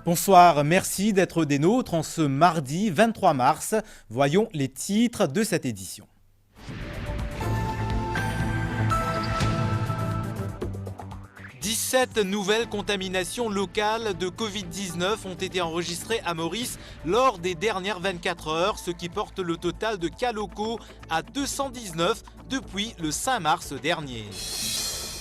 Bonsoir, merci d'être des nôtres en ce mardi 23 mars. Voyons les titres de cette édition. « 17 nouvelles contaminations locales de Covid-19 ont été enregistrées à Maurice lors des dernières 24 heures, ce qui porte le total de cas locaux à 219 depuis le 5 mars dernier.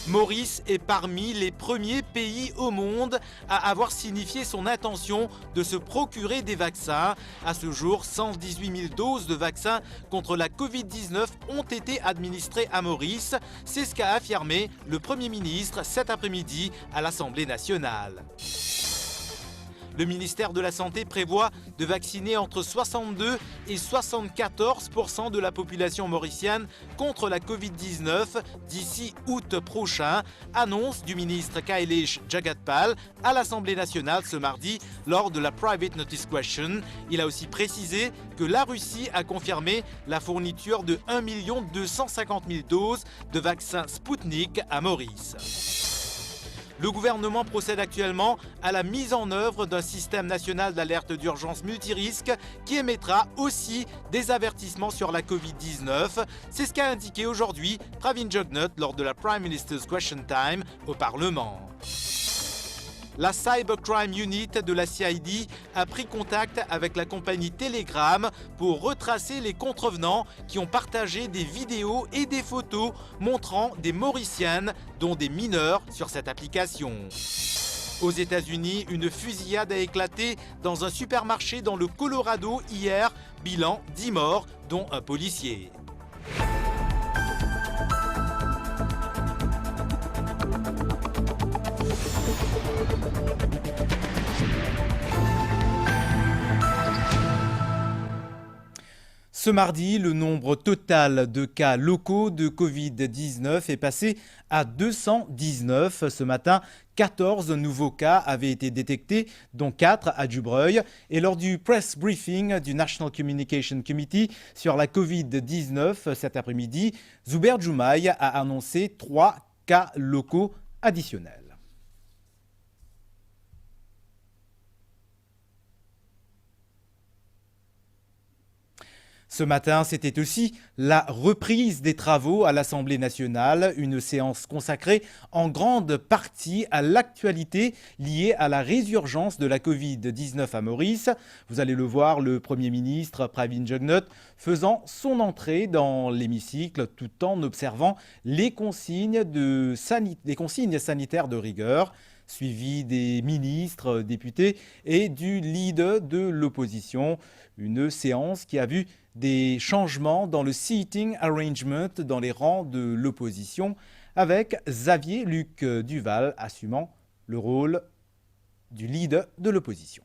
Maurice est parmi les premiers pays au monde à avoir signifié son intention de se procurer des vaccins. À ce jour, 118 000 doses de vaccins contre la Covid-19 ont été administrées à Maurice. C'est ce qu'a affirmé le Premier ministre cet après-midi à l'Assemblée nationale. Le ministère de la Santé prévoit de vacciner entre 62 et 74% de la population mauricienne contre la Covid-19 d'ici août prochain. Annonce du ministre Kailesh Jagatpal à l'Assemblée nationale ce mardi lors de la Private Notice Question. Il a aussi précisé que la Russie a confirmé la fourniture de 1 250 000 doses de vaccins Sputnik à Maurice. Le gouvernement procède actuellement à la mise en œuvre d'un système national d'alerte d'urgence multirisque qui émettra aussi des avertissements sur la Covid-19. C'est ce qu'a indiqué aujourd'hui Pravin Jugnauth lors de la Prime Minister's Question Time au Parlement. La Cybercrime Unit de la CID a pris contact avec la compagnie Telegram pour retracer les contrevenants qui ont partagé des vidéos et des photos montrant des Mauriciennes, dont des mineurs, sur cette application. Aux États-Unis, une fusillade a éclaté dans un supermarché dans le Colorado hier. Bilan 10 morts, dont un policier. Ce mardi, le nombre total de cas locaux de Covid-19 est passé à 219. Ce matin, 14 nouveaux cas avaient été détectés, dont 4 à Dubreuil. Et lors du press briefing du National Communication Committee sur la Covid-19 cet après-midi, Zuber Joumaï a annoncé 3 cas locaux additionnels. Ce matin, c'était aussi la reprise des travaux à l'Assemblée nationale, une séance consacrée en grande partie à l'actualité liée à la résurgence de la Covid-19 à Maurice. Vous allez le voir, le Premier ministre Pravin Jugnauth faisant son entrée dans l'hémicycle tout en observant les consignes sanitaires de rigueur, suivi des ministres, députés et du leader de l'opposition. Une séance qui a vu des changements dans le seating arrangement dans les rangs de l'opposition, avec Xavier Luc Duval assumant le rôle du leader de l'opposition.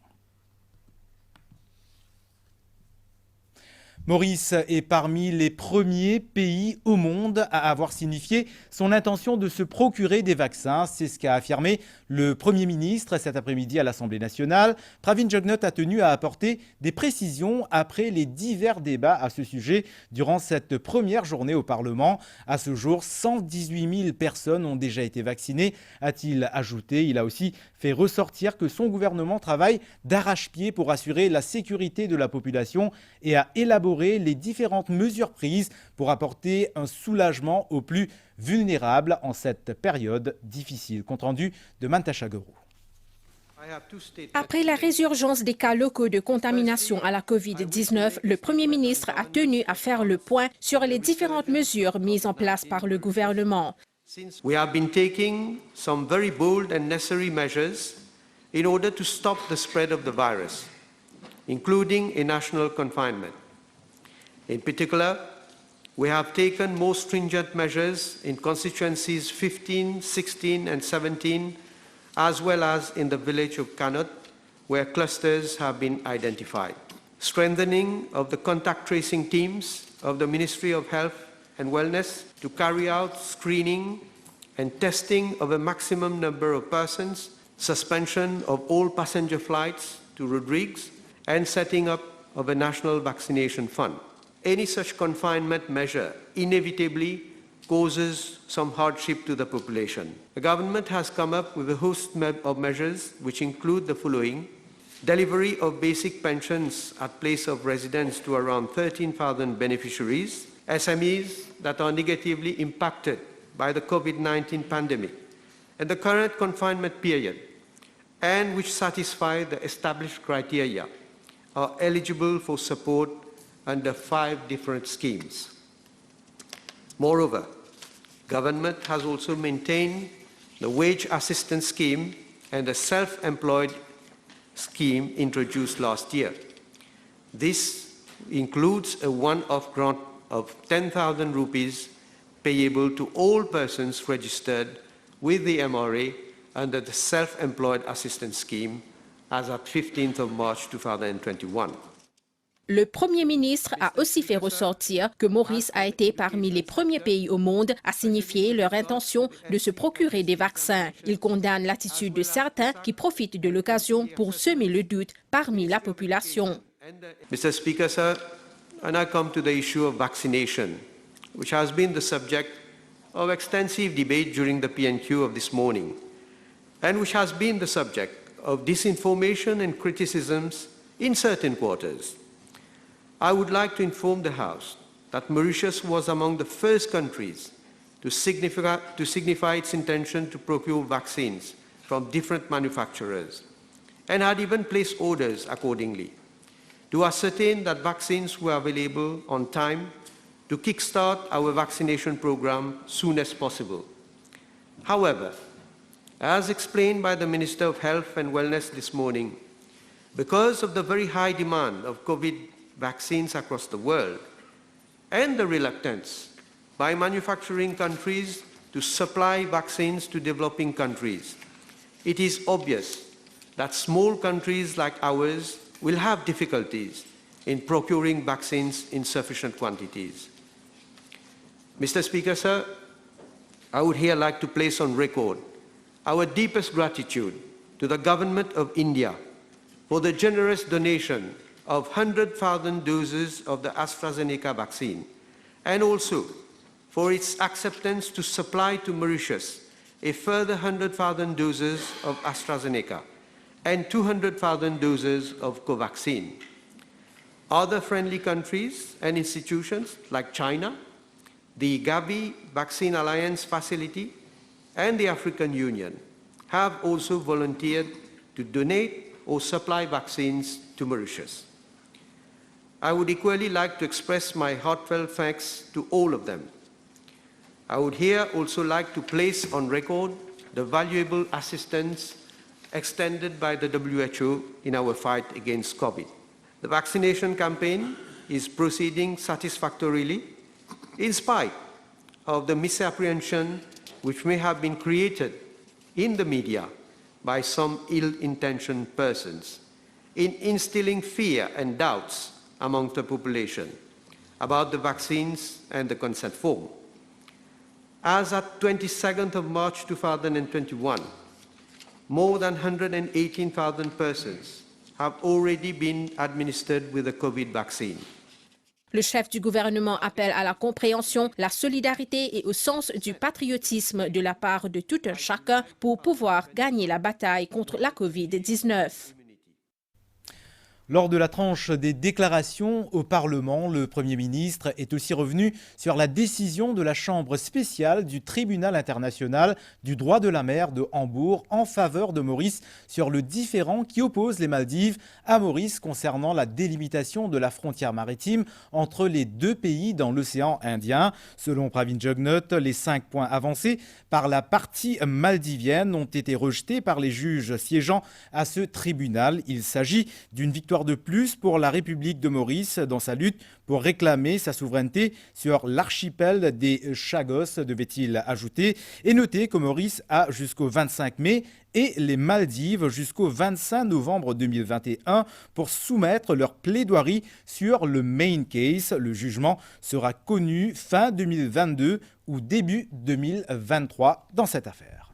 Maurice est parmi les premiers pays au monde à avoir signifié son intention de se procurer des vaccins. C'est ce qu'a affirmé le Premier ministre cet après-midi à l'Assemblée nationale. Pravin Jugnauth a tenu à apporter des précisions après les divers débats à ce sujet durant cette première journée au Parlement. À ce jour, 118 000 personnes ont déjà été vaccinées, a-t-il ajouté. Il a aussi fait ressortir que son gouvernement travaille d'arrache-pied pour assurer la sécurité de la population et a élaboré les différentes mesures prises pour apporter un soulagement aux plus vulnérables en cette période difficile. Compte rendu de Mantasha Guru. Après la résurgence des cas locaux de contamination à la COVID-19, le Premier ministre a tenu à faire le point sur les différentes mesures mises en place par le gouvernement. We have been taking some very bold and necessary measures in order to stop the spread of the virus, including a national confinement. In particular, we have taken more stringent measures in constituencies 15, 16 and 17, as well as in the village of Kanut, where clusters have been identified. Strengthening of the contact tracing teams of the Ministry of Health and Wellness to carry out screening and testing of a maximum number of persons, suspension of all passenger flights to Rodrigues, and setting up of a national vaccination fund. Any such confinement measure inevitably causes some hardship to the population. The government has come up with a host of measures which include the following: delivery of basic pensions at place of residence to around 13,000 beneficiaries, SMEs that are negatively impacted by the COVID-19 pandemic and the current confinement period, and which satisfy the established criteria, are eligible for support under 5 different schemes. Moreover, government has also maintained the wage assistance scheme and the self-employed scheme introduced last year. This includes a one-off grant of 10,000 rupees payable to all persons registered with the MRA under the Self-Employed Assistance Scheme as at 15th of March 2021. Le Premier ministre a aussi fait ressortir que Maurice a été parmi les premiers pays au monde à signifier leur intention de se procurer des vaccins. Il condamne l'attitude de certains qui profitent de l'occasion pour semer le doute parmi la population. Mr. Speaker, sir, and I come to the issue of vaccination, which has been the subject of extensive debate during the PNQ of this morning, and which has been the subject of disinformation and criticisms in certain quarters. I would like to inform the House that Mauritius was among the first countries to signify its intention to procure vaccines from different manufacturers, and had even placed orders accordingly to ascertain that vaccines were available on time to kickstart our vaccination program soon as possible. However, as explained by the Minister of Health and Wellness this morning, because of the very high demand of COVID vaccines across the world and the reluctance by manufacturing countries to supply vaccines to developing countries, it is obvious that small countries like ours will have difficulties in procuring vaccines in sufficient quantities. Mr. Speaker, sir, I would here like to place on record our deepest gratitude to the Government of India for the generous donation of 100,000 doses of the AstraZeneca vaccine, and also for its acceptance to supply to Mauritius a further 100,000 doses of AstraZeneca and 200,000 doses of Covaxin. Other friendly countries and institutions like China, the Gavi Vaccine Alliance Facility, and the African Union have also volunteered to donate or supply vaccines to Mauritius. I would equally like to express my heartfelt thanks to all of them. I would here also like to place on record the valuable assistance extended by the WHO in our fight against COVID. The vaccination campaign is proceeding satisfactorily in spite of the misapprehension which may have been created in the media by some ill-intentioned persons in instilling fear and doubts among the population about the vaccines and the consent form. As at 22nd of March 2021, more than 118,000 persons have already been administered with the COVID vaccine. Le chef du gouvernement appelle à la compréhension, la solidarité et au sens du patriotisme de la part de tout un chacun pour pouvoir gagner la bataille contre la COVID-19. Lors de la tranche des déclarations au Parlement, le Premier ministre est aussi revenu sur la décision de la Chambre spéciale du Tribunal international du droit de la mer de Hambourg en faveur de Maurice sur le différend qui oppose les Maldives à Maurice concernant la délimitation de la frontière maritime entre les deux pays dans l'océan Indien. Selon Pravin Jugnauth, les 5 points avancés par la partie maldivienne ont été rejetés par les juges siégeant à ce tribunal. Il s'agit d'une victoire de plus pour la République de Maurice dans sa lutte pour réclamer sa souveraineté sur l'archipel des Chagos, devait-il ajouter, et noter que Maurice a jusqu'au 25 mai et les Maldives jusqu'au 25 novembre 2021 pour soumettre leur plaidoirie sur le main case. Le jugement sera connu fin 2022 ou début 2023 dans cette affaire.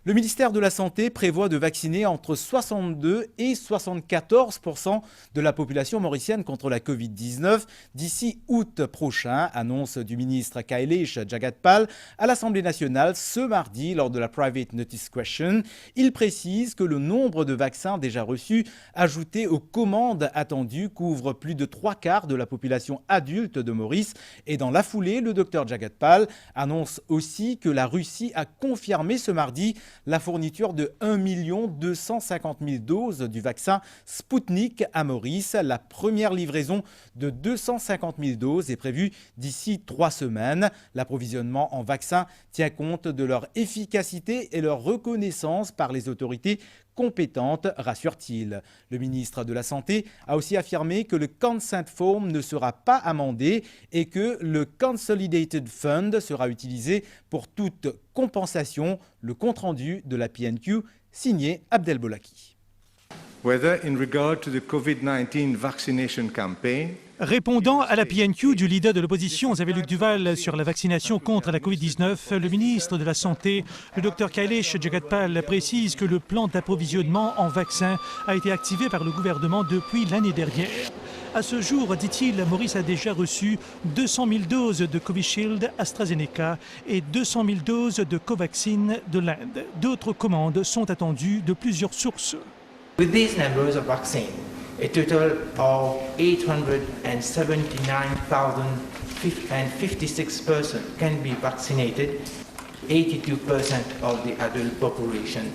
Le ministère de la Santé prévoit de vacciner entre 62 et 74% de la population mauricienne contre la Covid-19 d'ici août prochain, annonce du ministre Kailesh Jagatpal à l'Assemblée nationale ce mardi lors de la Private Notice Question. Il précise que le nombre de vaccins déjà reçus, ajouté aux commandes attendues, couvre plus de 3/4 de la population adulte de Maurice. Et dans la foulée, le docteur Jagatpal annonce aussi que la Russie a confirmé ce mardi la fourniture de 1 250 000 doses du vaccin Sputnik à Maurice. La première livraison de 250 000 doses est prévue d'ici 3 semaines. L'approvisionnement en vaccins tient compte de leur efficacité et leur reconnaissance par les autorités compétente, rassure-t-il. Le ministre de la Santé a aussi affirmé que le Consent Form ne sera pas amendé et que le Consolidated Fund sera utilisé pour toute compensation. Le compte-rendu de la PNQ signé Abdel Bolaki. Whether in regard to the COVID-19 vaccination campaign, répondant à la PNQ du leader de l'opposition, Xavier-Luc Duval, sur la vaccination contre la Covid-19, le ministre de la Santé, le Dr Kailesh Jagatpal, précise que le plan d'approvisionnement en vaccins a été activé par le gouvernement depuis l'année dernière. À ce jour, dit-il, Maurice a déjà reçu 200 000 doses de Covishield AstraZeneca et 200 000 doses de Covaxin de l'Inde. D'autres commandes sont attendues de plusieurs sources. With these numbers of vaccine, a total of 879,056 persons can be vaccinated, 82% of the adult population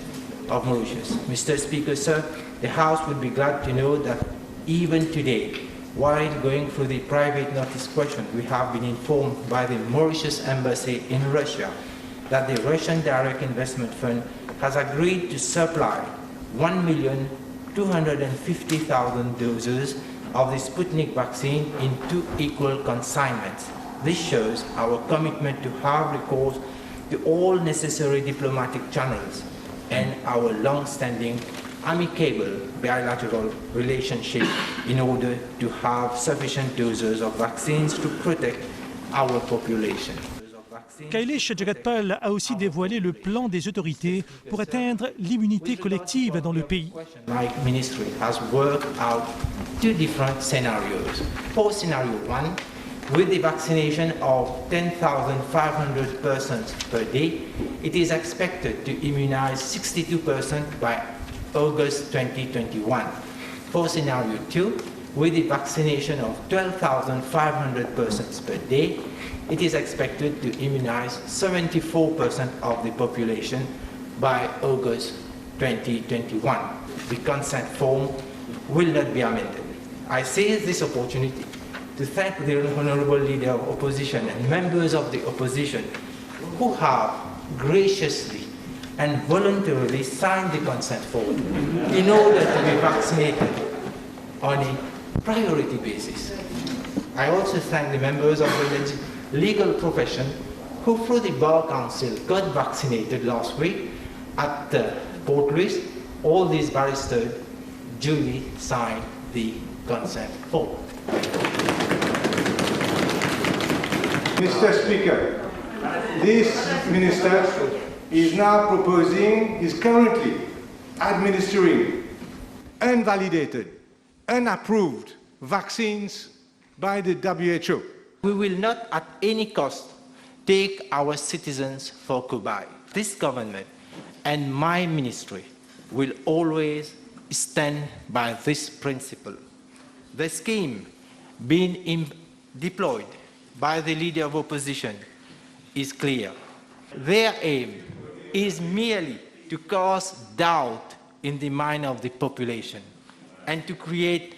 of Mauritius. Mr. Speaker, sir, the House would be glad to know that even today, while going through the private notice question, we have been informed by the Mauritius Embassy in Russia that the Russian Direct Investment Fund has agreed to supply 1,250,000 doses of the Sputnik vaccine in 2 equal consignments. This shows our commitment to have recourse to all necessary diplomatic channels and our long-standing amicable bilateral relationship in order to have sufficient doses of vaccines to protect our population. Kailesh Jagatpal a aussi dévoilé le plan des autorités pour atteindre l'immunité collective dans le pays. My ministry has worked out 2 different scenarios. For scenario 1, with the vaccination of 10,500 persons per day, it is expected to immunize 62% by August 2021. For scenario 2, with the vaccination of 12,500 persons per day, it is expected to immunize 74% of the population by August 2021. The consent form will not be amended. I seize this opportunity to thank the Honorable Leader of Opposition and members of the opposition who have graciously and voluntarily signed the consent form in order to be vaccinated on a priority basis. I also thank the members of the legal profession who through the Bar Council got vaccinated last week at Port Louis. All these barristers duly signed the consent form. Mr. Speaker, this minister is now proposing, is currently administering unvalidated, unapproved vaccines by the WHO. We will not at any cost take our citizens for cobaye. This government and my ministry will always stand by this principle. The scheme being deployed by the Leader of Opposition is clear. Their aim is merely to cause doubt in the mind of the population and to create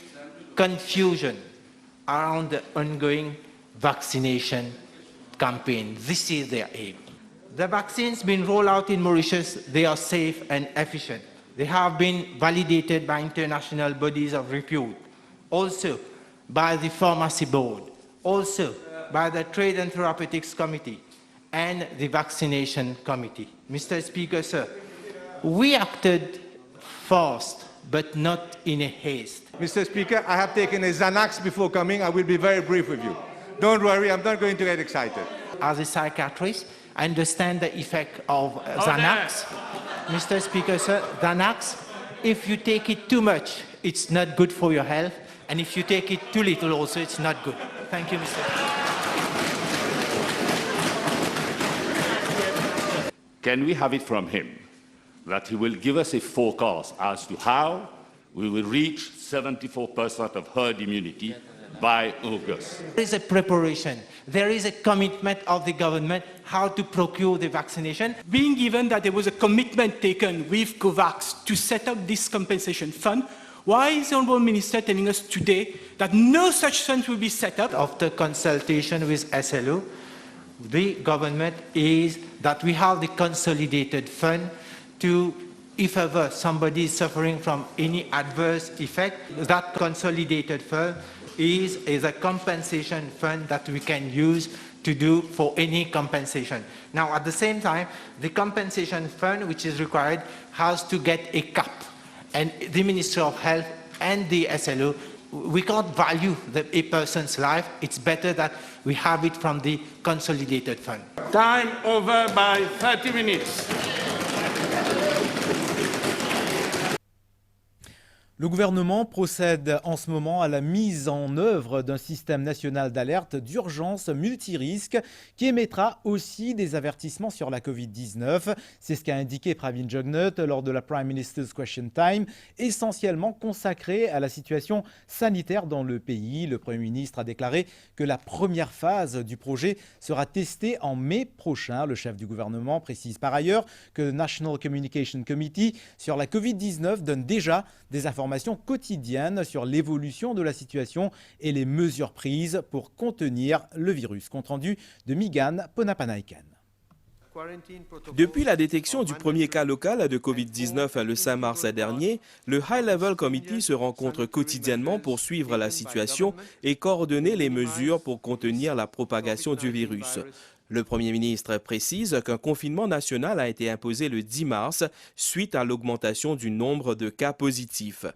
confusion around the ongoing vaccination campaign. This is their aim. The vaccines being rolled out in Mauritius, they are safe and efficient. They have been validated by international bodies of repute, also by the Pharmacy Board, also by the Trade and Therapeutics Committee and the Vaccination Committee. Mr. Speaker, sir, we acted fast, but not in a haste. Mr. Speaker, I have taken a Xanax before coming. I will be very brief with you. Don't worry, I'm not going to get excited. As a psychiatrist, I understand the effect of Xanax Mr. Speaker, sir, Xanax, if you take it too much, it's not good for your health. And if you take it too little also, it's not good. Thank you, Mr. Can we have it from him that he will give us a forecast as to how we will reach 74% of herd immunity by August? There is a preparation. There is a commitment of the government how to procure the vaccination. Being given that there was a commitment taken with COVAX to set up this compensation fund, why is the Honourable Minister telling us today that no such fund will be set up? After consultation with SLO, the government is that we have the consolidated fund to, if ever somebody is suffering from any adverse effect, that consolidated fund is a compensation fund that we can use to do for any compensation. Now, at the same time, the compensation fund, which is required, has to get a cap. And the Ministry of Health and the SLO, we can't value a person's life. It's better that we have it from the consolidated fund. Time over by 30 minutes. Le gouvernement procède en ce moment à la mise en œuvre d'un système national d'alerte d'urgence multirisque qui émettra aussi des avertissements sur la Covid-19. C'est ce qu'a indiqué Pravin Jugnauth lors de la Prime Minister's Question Time, essentiellement consacrée à la situation sanitaire dans le pays. Le Premier ministre a déclaré que la première phase du projet sera testée en mai prochain. Le chef du gouvernement précise par ailleurs que le National Communication Committee sur la Covid-19 donne déjà des informations quotidiennes sur l'évolution de la situation et les mesures prises pour contenir le virus. Compte rendu de Migan Ponapanaiken. Depuis la détection du premier cas local de Covid-19 le 5 mars dernier, le High Level Committee se rencontre quotidiennement pour suivre la situation et coordonner les mesures pour contenir la propagation du virus. Le Premier ministre précise qu'un confinement national a été imposé le 10 mars suite à l'augmentation du nombre de cas positifs.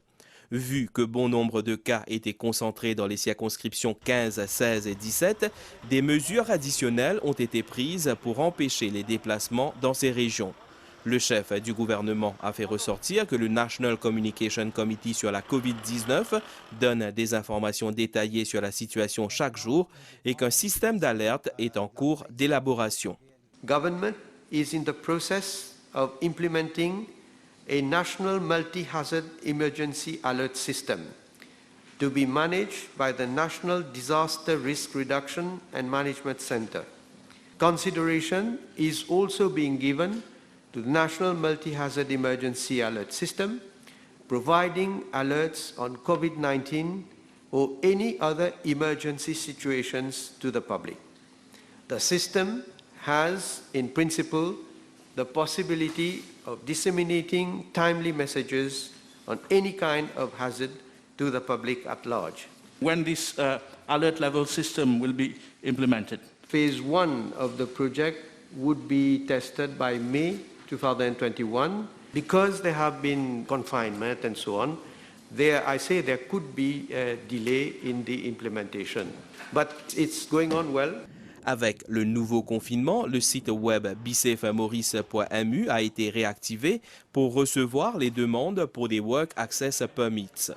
Vu que bon nombre de cas étaient concentrés dans les circonscriptions 15, 16 et 17, des mesures additionnelles ont été prises pour empêcher les déplacements dans ces régions. Le chef du gouvernement a fait ressortir que le National Communication Committee sur la COVID-19 donne des informations détaillées sur la situation chaque jour et qu'un système d'alerte est en cours d'élaboration. Government is in the process of implementing a national multi-hazard emergency alert system to be managed by the National Disaster Risk Reduction and Management Center. Consideration is also being given to the National Multi-Hazard Emergency Alert System, providing alerts on COVID-19 or any other emergency situations to the public. The system has, in principle, the possibility of disseminating timely messages on any kind of hazard to the public at large. When this alert level system will be implemented? Phase 1 of the project would be tested by May 2021. Because there have been confinement and so on, there could be a delay in the implementation. But it's going on well. Avec le nouveau confinement, le site web bsafemaurice.mu a été réactivé pour recevoir les demandes pour des Work Access Permits.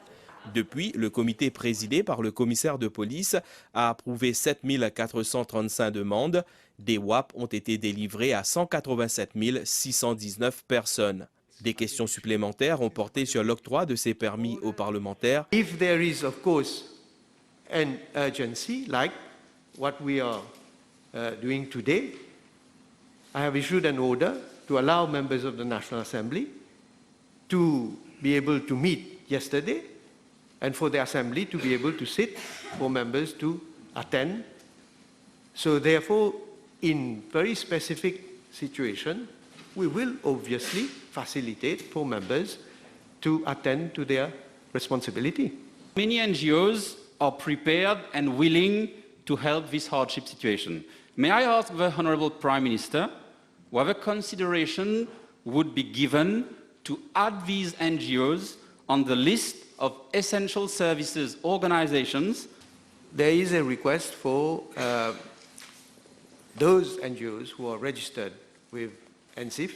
Depuis, le comité présidé par le commissaire de police a approuvé 7 435 demandes. Des WAP ont été délivrés à 187 619 personnes. Des questions supplémentaires ont porté sur l'octroi de ces permis aux parlementaires. If there is, of course, an urgency, like what we are doing today, I have issued an order to allow members of the National Assembly to be able to meet yesterday and for the Assembly to be able to sit for members to attend. So therefore, in very specific situation, we will obviously facilitate for members to attend to their responsibility. Many NGOs are prepared and willing to help this hardship situation. May I ask the Honourable Prime Minister whether consideration would be given to add these NGOs on the list of essential services organizations? There is a request for those NGOs who are registered with NCIF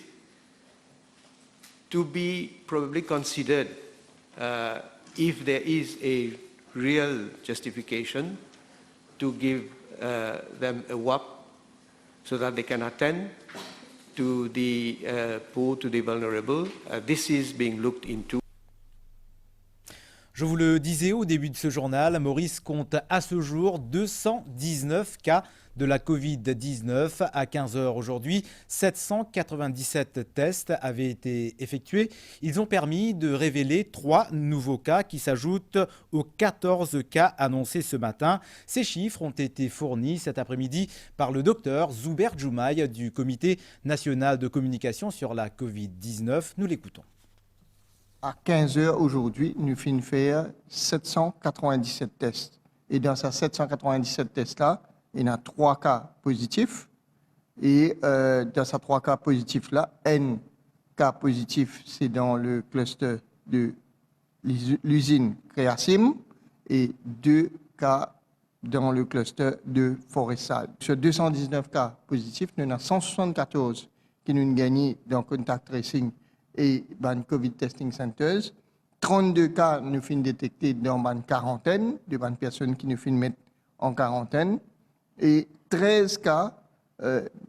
to be probably considered if there is a real justification to give them a WAP so that they can attend to the poor, to the vulnerable. This is being looked into. Je vous le disais au début de ce journal, Maurice compte à ce jour 219 cas de la Covid-19. À 15h aujourd'hui, 797 tests avaient été effectués. Ils ont permis de révéler 3 nouveaux cas qui s'ajoutent aux 14 cas annoncés ce matin. Ces chiffres ont été fournis cet après-midi par le docteur Zouber Djoumaï du Comité national de communication sur la Covid-19. Nous l'écoutons. À 15h aujourd'hui, nous finissons faire 797 tests. Et dans ces 797 tests-là, il y a 3 cas positifs. Et dans ces 3 cas positifs-là, N cas positifs, c'est dans le cluster de l'usine Créasim et 2 cas dans le cluster de Forestal. Sur 219 cas positifs, nous avons 174 qui nous ont gagné dans contact tracing et dans COVID testing centers. 32 cas nous finissent détectés dans une quarantaine, de personnes qui nous finissent mettre en quarantaine. Et 13 cas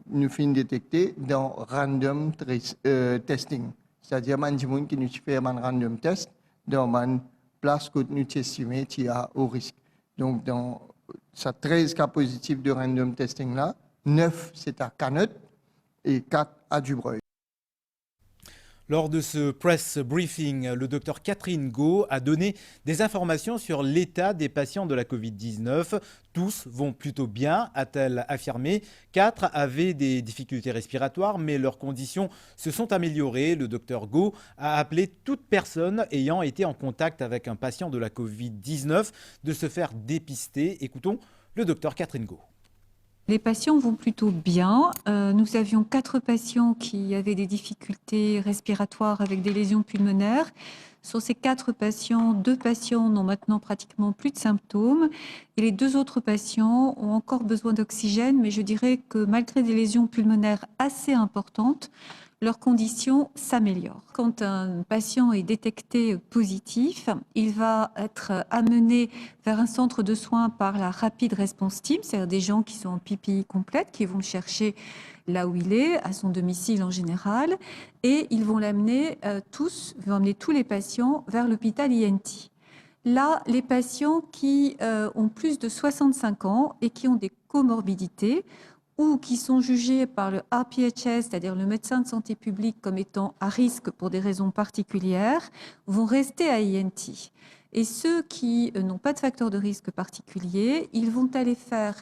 nous finissent détectés dans random testing. C'est-à-dire des gens qui nous font un random test dans une place que nous estimons qui a au risque. Donc, dans ces 13 cas positifs de random testing là, 9 c'est à Canut et 4 à Dubreuil. Lors de ce press briefing, le docteur Catherine Go a donné des informations sur l'état des patients de la Covid-19. Tous vont plutôt bien, a-t-elle affirmé. 4 avaient des difficultés respiratoires, mais leurs conditions se sont améliorées. Le docteur Go a appelé toute personne ayant été en contact avec un patient de la Covid-19 de se faire dépister. Écoutons le docteur Catherine Go. Les patients vont plutôt bien. Nous avions 4 patients qui avaient des difficultés respiratoires avec des lésions pulmonaires. Sur ces 4 patients, 2 patients n'ont maintenant pratiquement plus de symptômes et les 2 autres patients ont encore besoin d'oxygène, mais je dirais que malgré des lésions pulmonaires assez importantes, leurs conditions s'améliorent. Quand un patient est détecté positif, il va être amené vers un centre de soins par la Rapid Response Team, c'est-à-dire des gens qui sont en PPI complète, qui vont le chercher là où il est, à son domicile en général, et ils vont l'amener amener tous les patients vers l'hôpital INT. Là, les patients qui ont plus de 65 ans et qui ont des comorbidités, ou qui sont jugés par le RPHS, c'est-à-dire le médecin de santé publique, comme étant à risque pour des raisons particulières, vont rester à INT. Et ceux qui n'ont pas de facteur de risque particulier, ils vont aller faire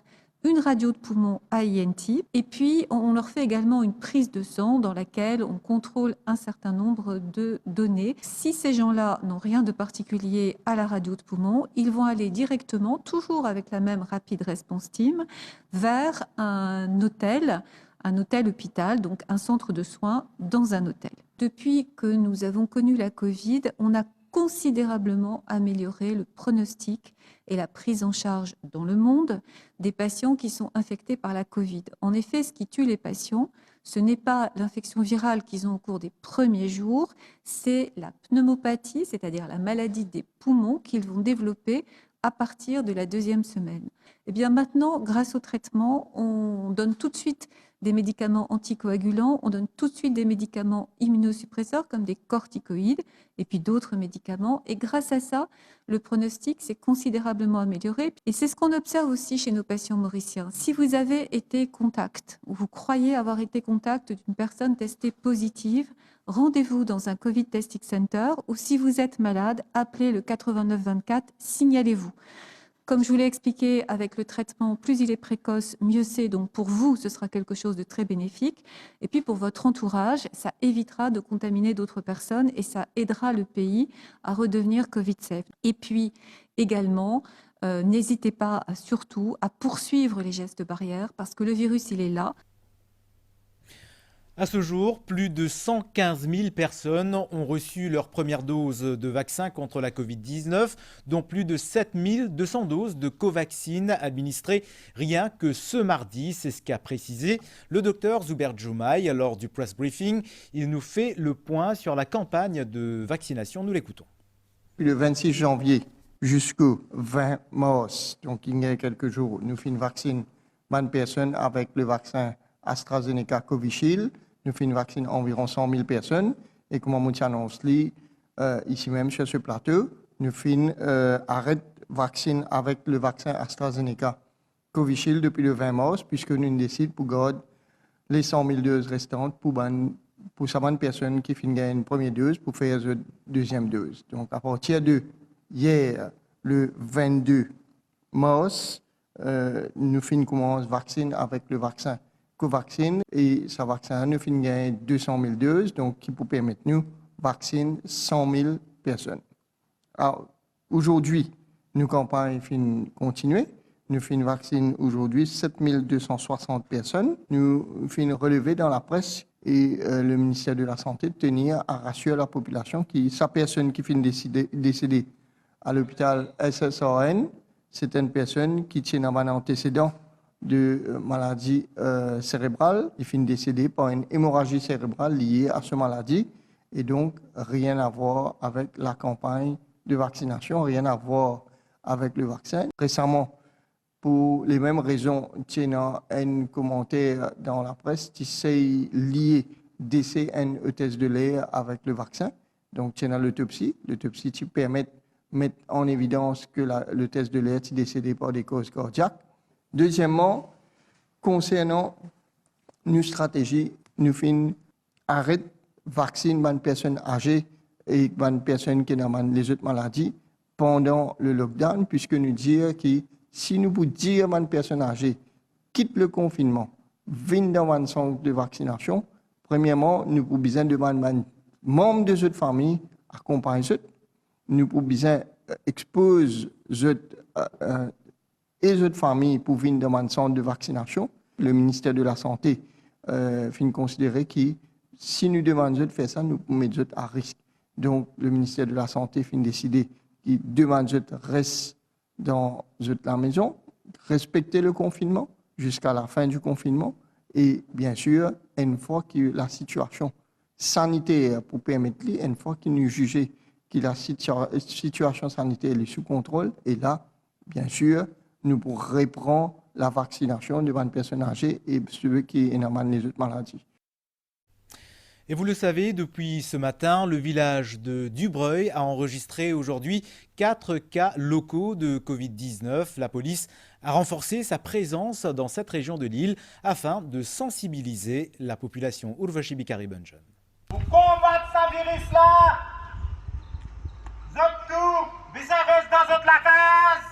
une radio de poumon à INT et puis on leur fait également une prise de sang dans laquelle on contrôle un certain nombre de données. Si ces gens-là n'ont rien de particulier à la radio de poumon, ils vont aller directement, toujours avec la même Rapid Response Team, vers un hôtel hôpital, donc un centre de soins dans un hôtel. Depuis que nous avons connu la Covid, on a considérablement amélioré le pronostic et la prise en charge dans le monde des patients qui sont infectés par la Covid. En effet, ce qui tue les patients, ce n'est pas l'infection virale qu'ils ont au cours des premiers jours, c'est la pneumopathie, c'est-à-dire la maladie des poumons qu'ils vont développer à partir de la 2e semaine. Et bien maintenant, grâce au traitement, on donne tout de suite des médicaments anticoagulants, on donne tout de suite des médicaments immunosuppresseurs comme des corticoïdes et puis d'autres médicaments. Et grâce à ça, le pronostic s'est considérablement amélioré. Et c'est ce qu'on observe aussi chez nos patients mauriciens. Si vous avez été contact ou vous croyez avoir été contact d'une personne testée positive, rendez-vous dans un COVID Testing Center ou si vous êtes malade, appelez le 8924, signalez-vous. Comme je vous l'ai expliqué, avec le traitement, plus il est précoce, mieux c'est. Donc pour vous, ce sera quelque chose de très bénéfique. Et puis pour votre entourage, ça évitera de contaminer d'autres personnes et ça aidera le pays à redevenir Covid-safe. Et puis également, n'hésitez pas surtout à poursuivre les gestes barrières parce que le virus, il est là. À ce jour, plus de 115 000 personnes ont reçu leur première dose de vaccin contre la Covid-19, dont plus de 7 200 doses de Covaxin administrées rien que ce mardi. C'est ce qu'a précisé le docteur Zubair Joumaï lors du press briefing. Il nous fait le point sur la campagne de vaccination. Nous l'écoutons. Puis le 26 janvier jusqu'au 20 mars, donc il y a quelques jours, nous faisons vacciner 20 personnes avec le vaccin AstraZeneca Covishield. Nous faisons vacciner environ 100 000 personnes. Et comme on annonce ici même sur ce plateau, nous faisons arrêt vaccin avec le vaccin AstraZeneca Covishield depuis le 20 mars, puisque nous décidons pour garder les 100 000 doses restantes pour certaines personnes qui finissent une première dose pour faire une deuxième dose. Donc à partir de hier, le 22 mars, nous commençons vaccin avec le vaccin Covaxin et ce vaccin nous finit 200 000 doses, donc qui peut permettre nous vacciner 100 000 personnes. Alors aujourd'hui, nos campagnes continuent. Nous finissons vacciner aujourd'hui 7 260 personnes. Nous finissons relever dans la presse et le ministère de la Santé de tenir à rassurer la population que sa personne qui finit décédée à l'hôpital SSRN, c'est une personne qui tient un antécédent de maladie cérébrale. Il finit décédé par une hémorragie cérébrale liée à cette maladie et donc rien à voir avec la campagne de vaccination, rien à voir avec le vaccin. Récemment, pour les mêmes raisons, il y a un commentaire dans la presse qui s'est lié décès et test de l'air avec le vaccin. Donc, il y a l'autopsie. L'autopsie qui permet de mettre en évidence que le test de l'air est décédé par des causes cardiaques. Deuxièmement, concernant nos stratégies, nous faisons arrêt vacciner les personnes âgées et les personnes qui ont les autres maladies pendant le lockdown, puisque nous disons que si nous pouvons dire aux personnes âgées quitte le confinement, viennent dans un centre de vaccination, premièrement, nous pouvons besoin de membres de notre famille accompagner eux. Nous pouvons besoin exposer et les familles pour venir dans un centre de vaccination. Le ministère de la Santé finit considérer que si nous demandons de faire ça, nous pouvons mettre à risque. Donc, le ministère de la Santé finit décider qu'il demande de rester dans la maison, respecter le confinement jusqu'à la fin du confinement et bien sûr, une fois que la situation sanitaire pour permettre, une fois qu'il nous juge que la situation sanitaire est sous contrôle, et là, bien sûr, nous pourrons reprendre la vaccination devant les personnes âgées et ceux qui ont les autres maladies. Et vous le savez, depuis ce matin, le village de Dubreuil a enregistré aujourd'hui 4 cas locaux de Covid-19. La police a renforcé sa présence dans cette région de l'île afin de sensibiliser la population. Urvashi Bikari Bunjan. Pour combattre ce virus-là, vous restez dans votre case.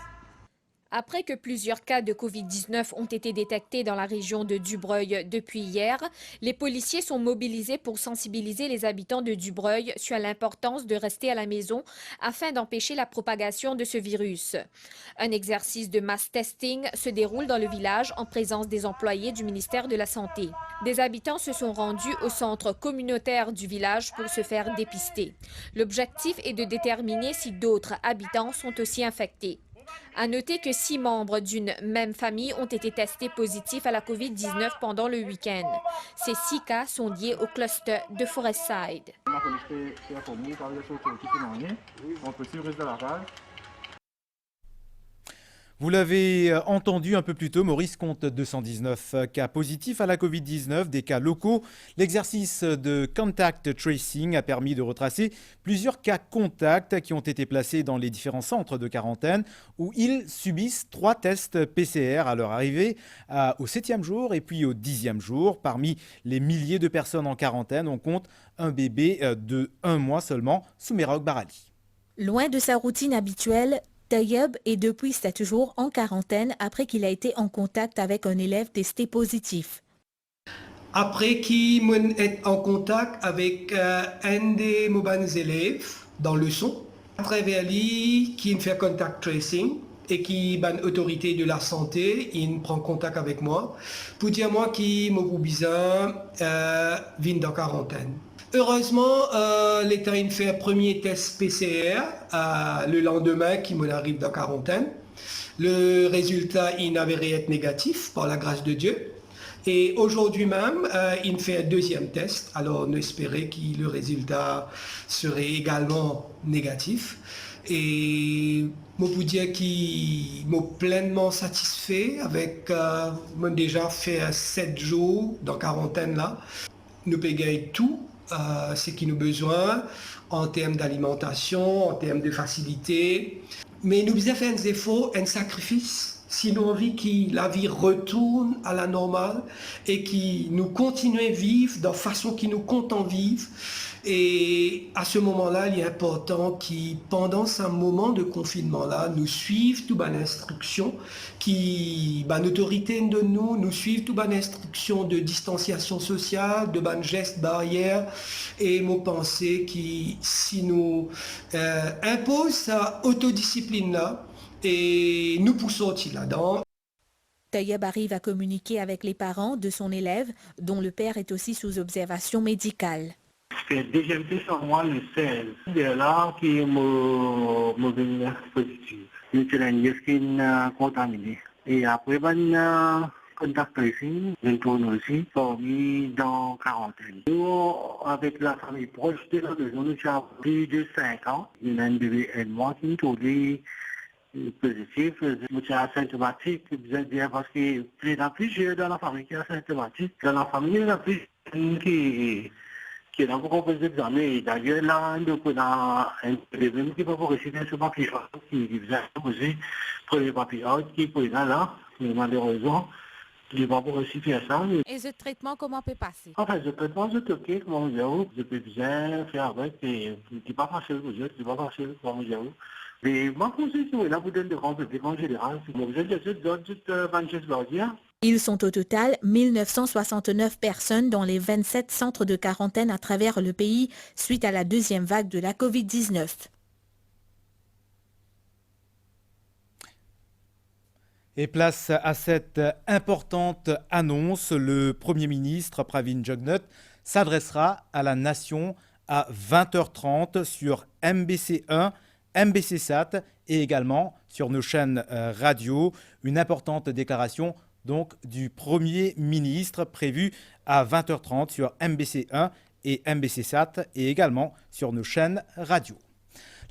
Après que plusieurs cas de Covid-19 ont été détectés dans la région de Dubreuil depuis hier, les policiers sont mobilisés pour sensibiliser les habitants de Dubreuil sur l'importance de rester à la maison afin d'empêcher la propagation de ce virus. Un exercice de mass testing se déroule dans le village en présence des employés du ministère de la Santé. Des habitants se sont rendus au centre communautaire du village pour se faire dépister. L'objectif est de déterminer si d'autres habitants sont aussi infectés. À noter que 6 membres d'une même famille ont été testés positifs à la COVID-19 pendant le week-end. Ces 6 cas sont liés au cluster de Forestside. Vous l'avez entendu un peu plus tôt, Maurice compte 219 cas positifs à la Covid-19, des cas locaux. L'exercice de contact tracing a permis de retracer plusieurs cas contacts qui ont été placés dans les différents centres de quarantaine où ils subissent 3 tests PCR à leur arrivée au 7e jour et puis au 10e jour. Parmi les milliers de personnes en quarantaine, on compte un bébé de 1 mois seulement, Soumerok Barali. Loin de sa routine habituelle, Tayyeb est depuis 7 jours en quarantaine après qu'il a été en contact avec un élève testé positif. Après qu'il est en contact avec un de mes élèves dans le son, à travers lui qui fait contact tracing, et qui ban autorité de la santé, il prend contact avec moi pour dire moi qui m'a besoin vient dans quarantaine. Heureusement, l'État a fait un premier test PCR le lendemain qui m'arrive dans quarantaine. Le résultat, il n'avait rien être négatif par la grâce de Dieu. Et aujourd'hui même, il fait un deuxième test. Alors, on espérait que le résultat serait également négatif. Et je peux dire qu'il m'a pleinement satisfait avec, moi déjà fait 7 jours dans quarantaine là. Nous payons tout ce qui nous besoin en termes d'alimentation, en termes de facilité. Mais nous devons faire un effort, un sacrifice, si nous envie que la vie retourne à la normale et que nous continuons à vivre de la façon que nous comptons vivre. Et à ce moment-là, il est important que pendant ce moment de confinement-là, nous suivons toutes les instructions qui, l'autorité de nous suivent toutes les instructions de distanciation sociale, de gestes barrières. Et mon pensée que si nous imposons cette autodiscipline-là et nous poussons là-dedans. Taïeb arrive à communiquer avec les parents de son élève, dont le père est aussi sous observation médicale. C'est deuxième test en moi le 16. C'est là qui est mauvais positif. Une semaine qui est contaminé. Et après, contact tracing, je tourne aussi, parmi dans quarantaine. Nous, avec la famille proche de la maison, nous avons plus de 5 ans. Il y a un bébé et moi qui est tourné positif. Je suis asymptomatique, je veux dire, parce que plus en plus, j'ai dans la famille qui est asymptomatique. Dans la famille, il y a plus qui est encore des examens. D'ailleurs, là, nous avons un bébé qui va réussir ce papier qui vient poser premier papier qui est présent là, mais malheureusement, il ne va pas réussir à faire ça. Et ce traitement, comment peut passer? Enfin, ce traitement, c'est OK, comment je peux bien faire avec, et ce n'est pas facile pour eux, c'est pas facile pour moi. Mais ma position est là pour donner de grands publics en général. C'est mon besoin de toute Manchester. Ils sont au total 1969 personnes dans les 27 centres de quarantaine à travers le pays suite à la deuxième vague de la Covid-19. Et place à cette importante annonce, le Premier ministre Pravin Jugnauth s'adressera à la nation à 20h30 sur MBC1, MBCSat et également sur nos chaînes radio. Une importante déclaration donc du Premier ministre prévue à 20h30 sur MBC1 et MBCSat et également sur nos chaînes radio.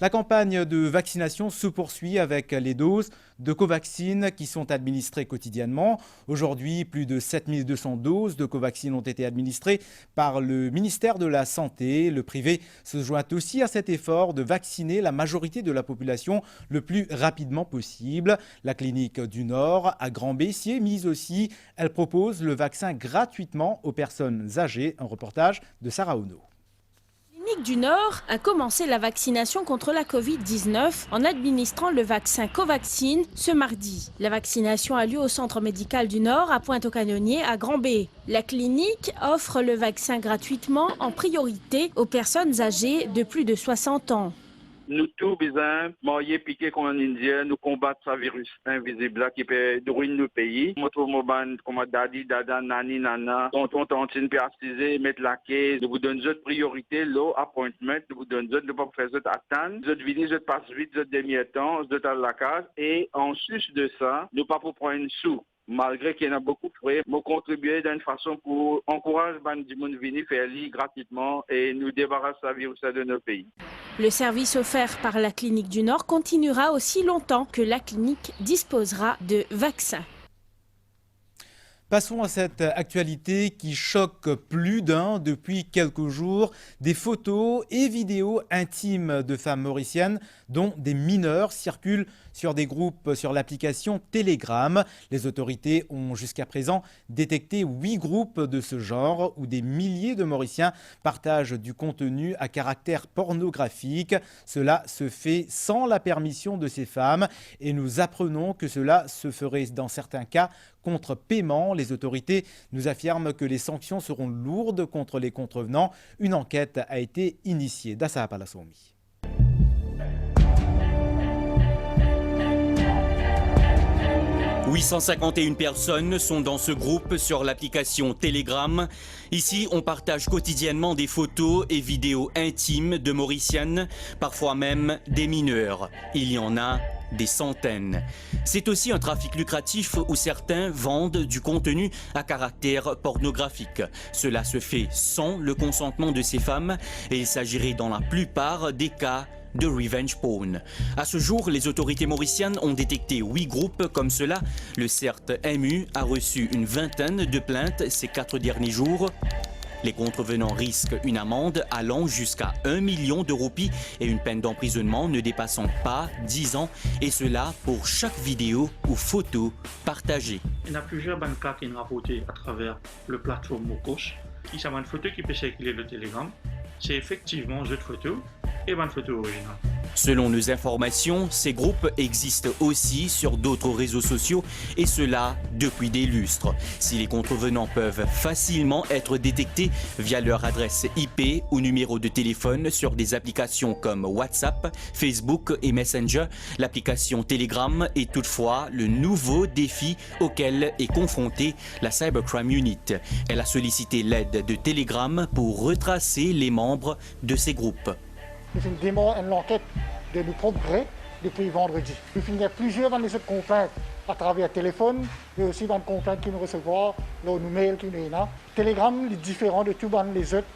La campagne de vaccination se poursuit avec les doses de Covaxin qui sont administrées quotidiennement. Aujourd'hui, plus de 7200 doses de Covaxin ont été administrées par le ministère de la Santé. Le privé se joint aussi à cet effort de vacciner la majorité de la population le plus rapidement possible. La clinique du Nord à Grand-B s'y est mise aussi. Elle propose le vaccin gratuitement aux personnes âgées. Un reportage de Sarah Ono. La clinique du Nord a commencé la vaccination contre la Covid-19 en administrant le vaccin Covaxin ce mardi. La vaccination a lieu au centre médical du Nord à Pointe-aux-Canonniers à Grand-B. La clinique offre le vaccin gratuitement en priorité aux personnes âgées de plus de 60 ans. Nous tous besoin marier piquer comme un Indien, nous combattre ce virus invisible qui peut ruiner le pays. Notre moban comme dadi, dada, nani, nana, tonton, tantine, perciser, mettre la caisse, nous vous donne d'autres priorités, l'eau, appointment, nous vous donne d'autres, ne pas faire d'autres attendre, d'autres venir, d'autres passe vite, d'autres demi-temps, d'autres à la case. Et en sus de ça, nous pas pour prendre une sou. Malgré qu'il y en a beaucoup de frais, nous contribuer d'une façon pour encourager les gens à venir faire gratuitement et nous débarrasser du virus de nos pays. Le service offert par la clinique du Nord continuera aussi longtemps que la clinique disposera de vaccins. Passons à cette actualité qui choque plus d'un depuis quelques jours. Des photos et vidéos intimes de femmes mauriciennes dont des mineurs circulent sur des groupes sur l'application Telegram. Les autorités ont jusqu'à présent détecté 8 groupes de ce genre où des milliers de Mauriciens partagent du contenu à caractère pornographique. Cela se fait sans la permission de ces femmes et nous apprenons que cela se ferait dans certains cas contre paiement. Les autorités nous affirment que les sanctions seront lourdes contre les contrevenants. Une enquête a été initiée. Dassa Palasomi. 851 personnes sont dans ce groupe sur l'application Telegram. Ici, on partage quotidiennement des photos et vidéos intimes de Mauriciennes, parfois même des mineurs. Il y en a des centaines. C'est aussi un trafic lucratif où certains vendent du contenu à caractère pornographique. Cela se fait sans le consentement de ces femmes et il s'agirait dans la plupart des cas de revenge porn. À ce jour, les autorités mauriciennes ont détecté 8 groupes comme cela. Le CERT-MU a reçu une vingtaine de plaintes ces 4 derniers jours. Les contrevenants risquent une amende allant jusqu'à 1 million de roupies et une peine d'emprisonnement ne dépassant pas 10 ans, et cela pour chaque vidéo ou photo partagée. Il y a plusieurs cas qui sont rapportés à travers le plateforme Mokos. Il y a une photo qui peut circuler le Telegram. C'est effectivement jeu de photo et une photo originale. Selon nos informations, ces groupes existent aussi sur d'autres réseaux sociaux et cela depuis des lustres. Si les contrevenants peuvent facilement être détectés via leur adresse IP ou numéro de téléphone sur des applications comme WhatsApp, Facebook et Messenger, l'application Telegram est toutefois le nouveau défi auquel est confrontée la Cybercrime Unit. Elle a sollicité l'aide de Telegram pour retracer les membres de ces groupes. Nous démarrons l'enquête de nos progrès depuis vendredi. Nous finissons plusieurs dans les autres complaintes à travers le téléphone et aussi dans les complaintes qui nous recevons, nos mails qui nous ont. Telegram est différent de tous les autres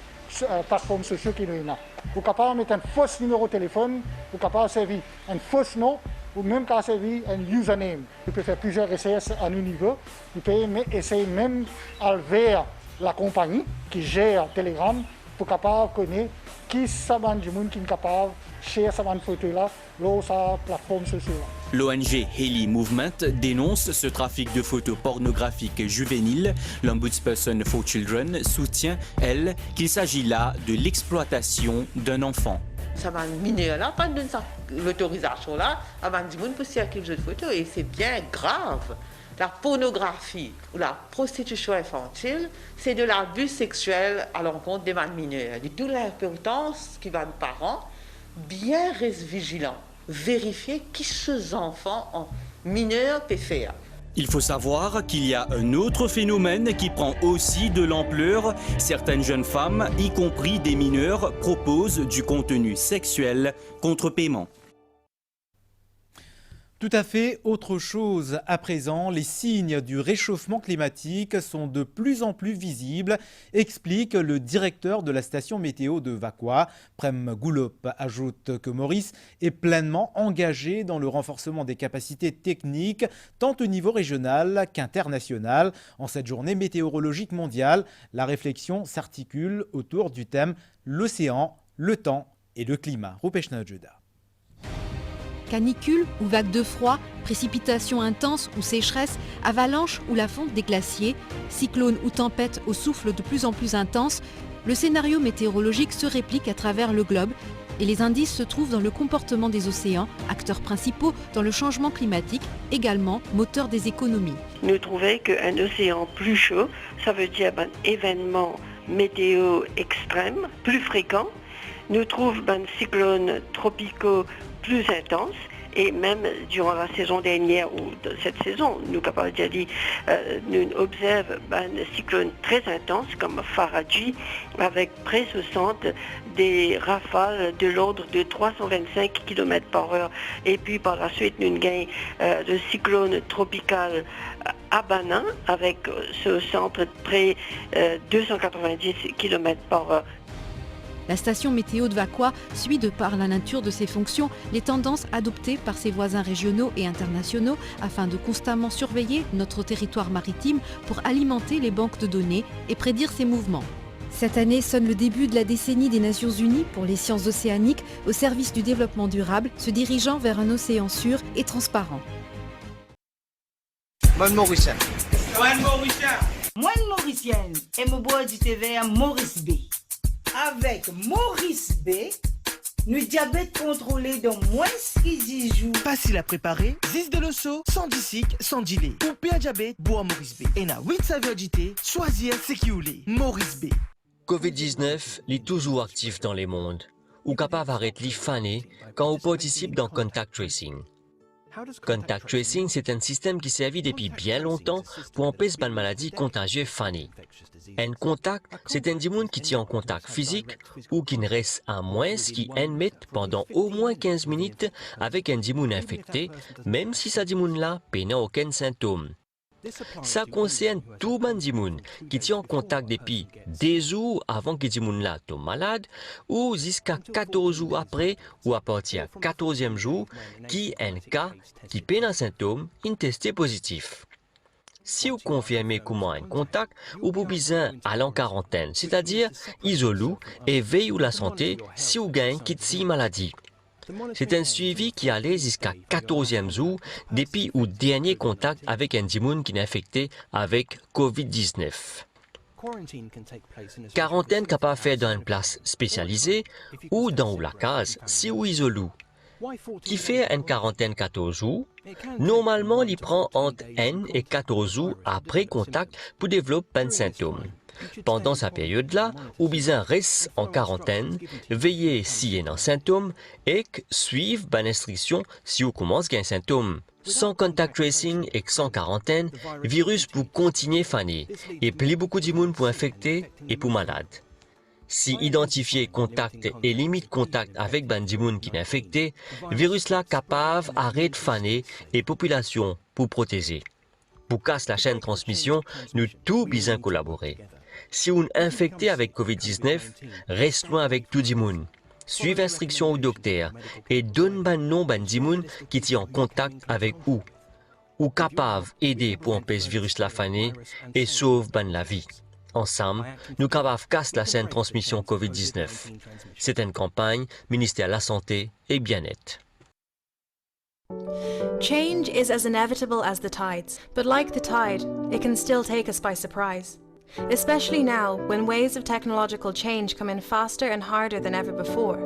plateformes sociales qui nous ont. Vous êtes capable de mettre un faux numéro de téléphone, vous êtes capable de servir un faux nom ou même qu'à servir un username. Vous pouvez faire plusieurs essais à nos niveaux. Vous pouvez essayer même vers la compagnie qui gère Telegram pour capable de connaître qui savent du monde qui est capable de share cette photo-là sur sa plateforme sociale. L'ONG Haley Movement dénonce ce trafic de photos pornographiques juvéniles. L'Ombudsperson for Children soutient, elle, qu'il s'agit là de l'exploitation d'un enfant. Ça va mineur là, pas donner l'autorisation là, avant du monde pour circuler de photos et c'est bien grave. La pornographie ou la prostitution infantile, c'est de l'abus sexuel à l'encontre des mineurs. D'où l'importance qui va de parents bien rester vigilants, vérifier qui ces enfants mineurs peuvent faire. Il faut savoir qu'il y a un autre phénomène qui prend aussi de l'ampleur. Certaines jeunes femmes, y compris des mineurs, proposent du contenu sexuel contre paiement. Tout à fait autre chose à présent, les signes du réchauffement climatique sont de plus en plus visibles, explique le directeur de la station météo de Vakwa. Prem Goulop ajoute que Maurice est pleinement engagé dans le renforcement des capacités techniques, tant au niveau régional qu'international. En cette journée météorologique mondiale, la réflexion s'articule autour du thème l'océan, le temps et le climat. Rupesh Najuda. Canicule ou vagues de froid, précipitations intenses ou sécheresse, avalanches ou la fonte des glaciers, cyclones ou tempêtes au souffle de plus en plus intense, le scénario météorologique se réplique à travers le globe et les indices se trouvent dans le comportement des océans, acteurs principaux dans le changement climatique, également moteur des économies. Nous trouvons qu'un océan plus chaud, ça veut dire un événement météo extrême, plus fréquent. Nous trouvons des cyclones tropicaux plus intenses et même durant la saison dernière ou de cette saison, nous capables de dire, nous observons un cyclone très intense comme Faradji avec près au centre des rafales de l'ordre de 325 km/h et puis par la suite nous gagnons le cyclone tropical Abana avec ce centre près 290 km/h. La station météo de Vakwa suit de par la nature de ses fonctions les tendances adoptées par ses voisins régionaux et internationaux afin de constamment surveiller notre territoire maritime pour alimenter les banques de données et prédire ses mouvements. Cette année sonne le début de la décennie des Nations Unies pour les sciences océaniques au service du développement durable, se dirigeant vers un océan sûr et transparent. Moi Mauricienne. Moi Mauricienne et mon bois du TV à Maurice B. Avec Maurice B, nous diabète contrôlé dans moins qui 10 jours. Facile à préparer, 10 de l'osso, sans disic, sans gilet. Pour pire diabète, bois Maurice B. Et na 8 saveurs d'ité, choisir ce qui ou les. Maurice B. COVID-19 est toujours actif dans le monde, ou capable d'arrêter les faner quand on participe dans contact tracing. Contact tracing, c'est un système qui servi depuis bien longtemps pour empêcher une maladie contagieuse fanée. Un contact, c'est un dimoun qui tient en contact physique ou qui ne reste à moins qui met pendant au moins 15 minutes avec un dimoun infecté, même si ce dimoun-là n'a aucun symptôme. Ça concerne tout le dimoun qui tient en contact depuis des jours avant que le dimoun-là tombe malade ou jusqu'à 14 jours après ou à partir du 14e jour qui est un cas qui peine un symptôme testé positif. Si vous confirmez comment un contact, vous pouvez besoin aller en quarantaine, c'est-à-dire isolez et veillez la santé si vous gagnez cette maladie. C'est un suivi qui allait jusqu'à 14e jour depuis le dernier contact avec un dimoun qui est infecté avec COVID-19. Quarantaine capable de faire dans une place spécialisée ou dans la case si vous isolez. Qui fait une quarantaine 14 jours, normalement il prend entre 1 et 14 jours après contact pour développer un symptôme. Pendant cette période-là, ou bien reste en quarantaine, veillez s'il y a un symptôme et suivre une instruction si vous commencez à un symptôme. Sans contact tracing et sans quarantaine, le virus peut continuer à faner et plus beaucoup de monde pour infecter et pour malade. Si identifier contact et limite contact avec un dimoun qui est infecté, le virus là capable d'arrêter de faner et population pour protéger. Pour casser la chaîne de transmission, nous tous besoin collaborer. Si on est infecté avec COVID-19, reste loin avec tout le monde. Suivez l'instruction au docteur et donne un nom de dimoun qui est en contact avec vous. Ou capable d'aider pour empêcher le virus la faner et sauver la vie. Ensemble, nous sommes capables de casser la chaîne de transmission COVID-19. C'est une campagne, ministère de la Santé et Bien-être. Change is as inevitable as the tides, but like the tide, it can still take us by surprise. Especially now, when waves of technological change come in faster and harder than ever before.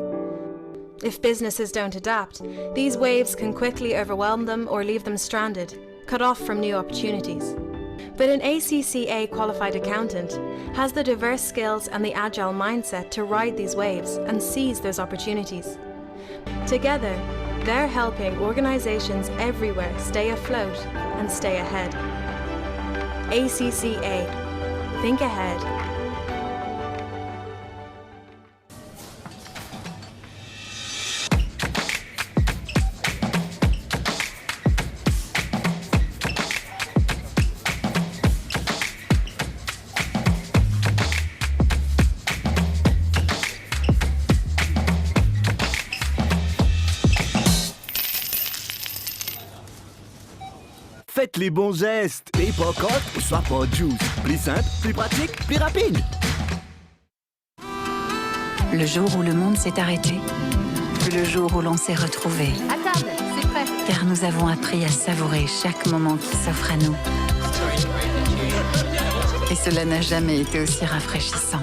If businesses don't adapt, these waves can quickly overwhelm them or leave them stranded, cut off from new opportunities. But an ACCA qualified accountant has the diverse skills and the agile mindset to ride these waves and seize those opportunities. Together, they're helping organizations everywhere stay afloat and stay ahead. ACCA. Think ahead. Faites les bons gestes. Paper Cut ou Swap or Juice. Plus simple, plus pratique, plus rapide. Le jour où le monde s'est arrêté. Le jour où l'on s'est retrouvés. À table, c'est prêt. Car nous avons appris à savourer chaque moment qui s'offre à nous. Et cela n'a jamais été aussi rafraîchissant.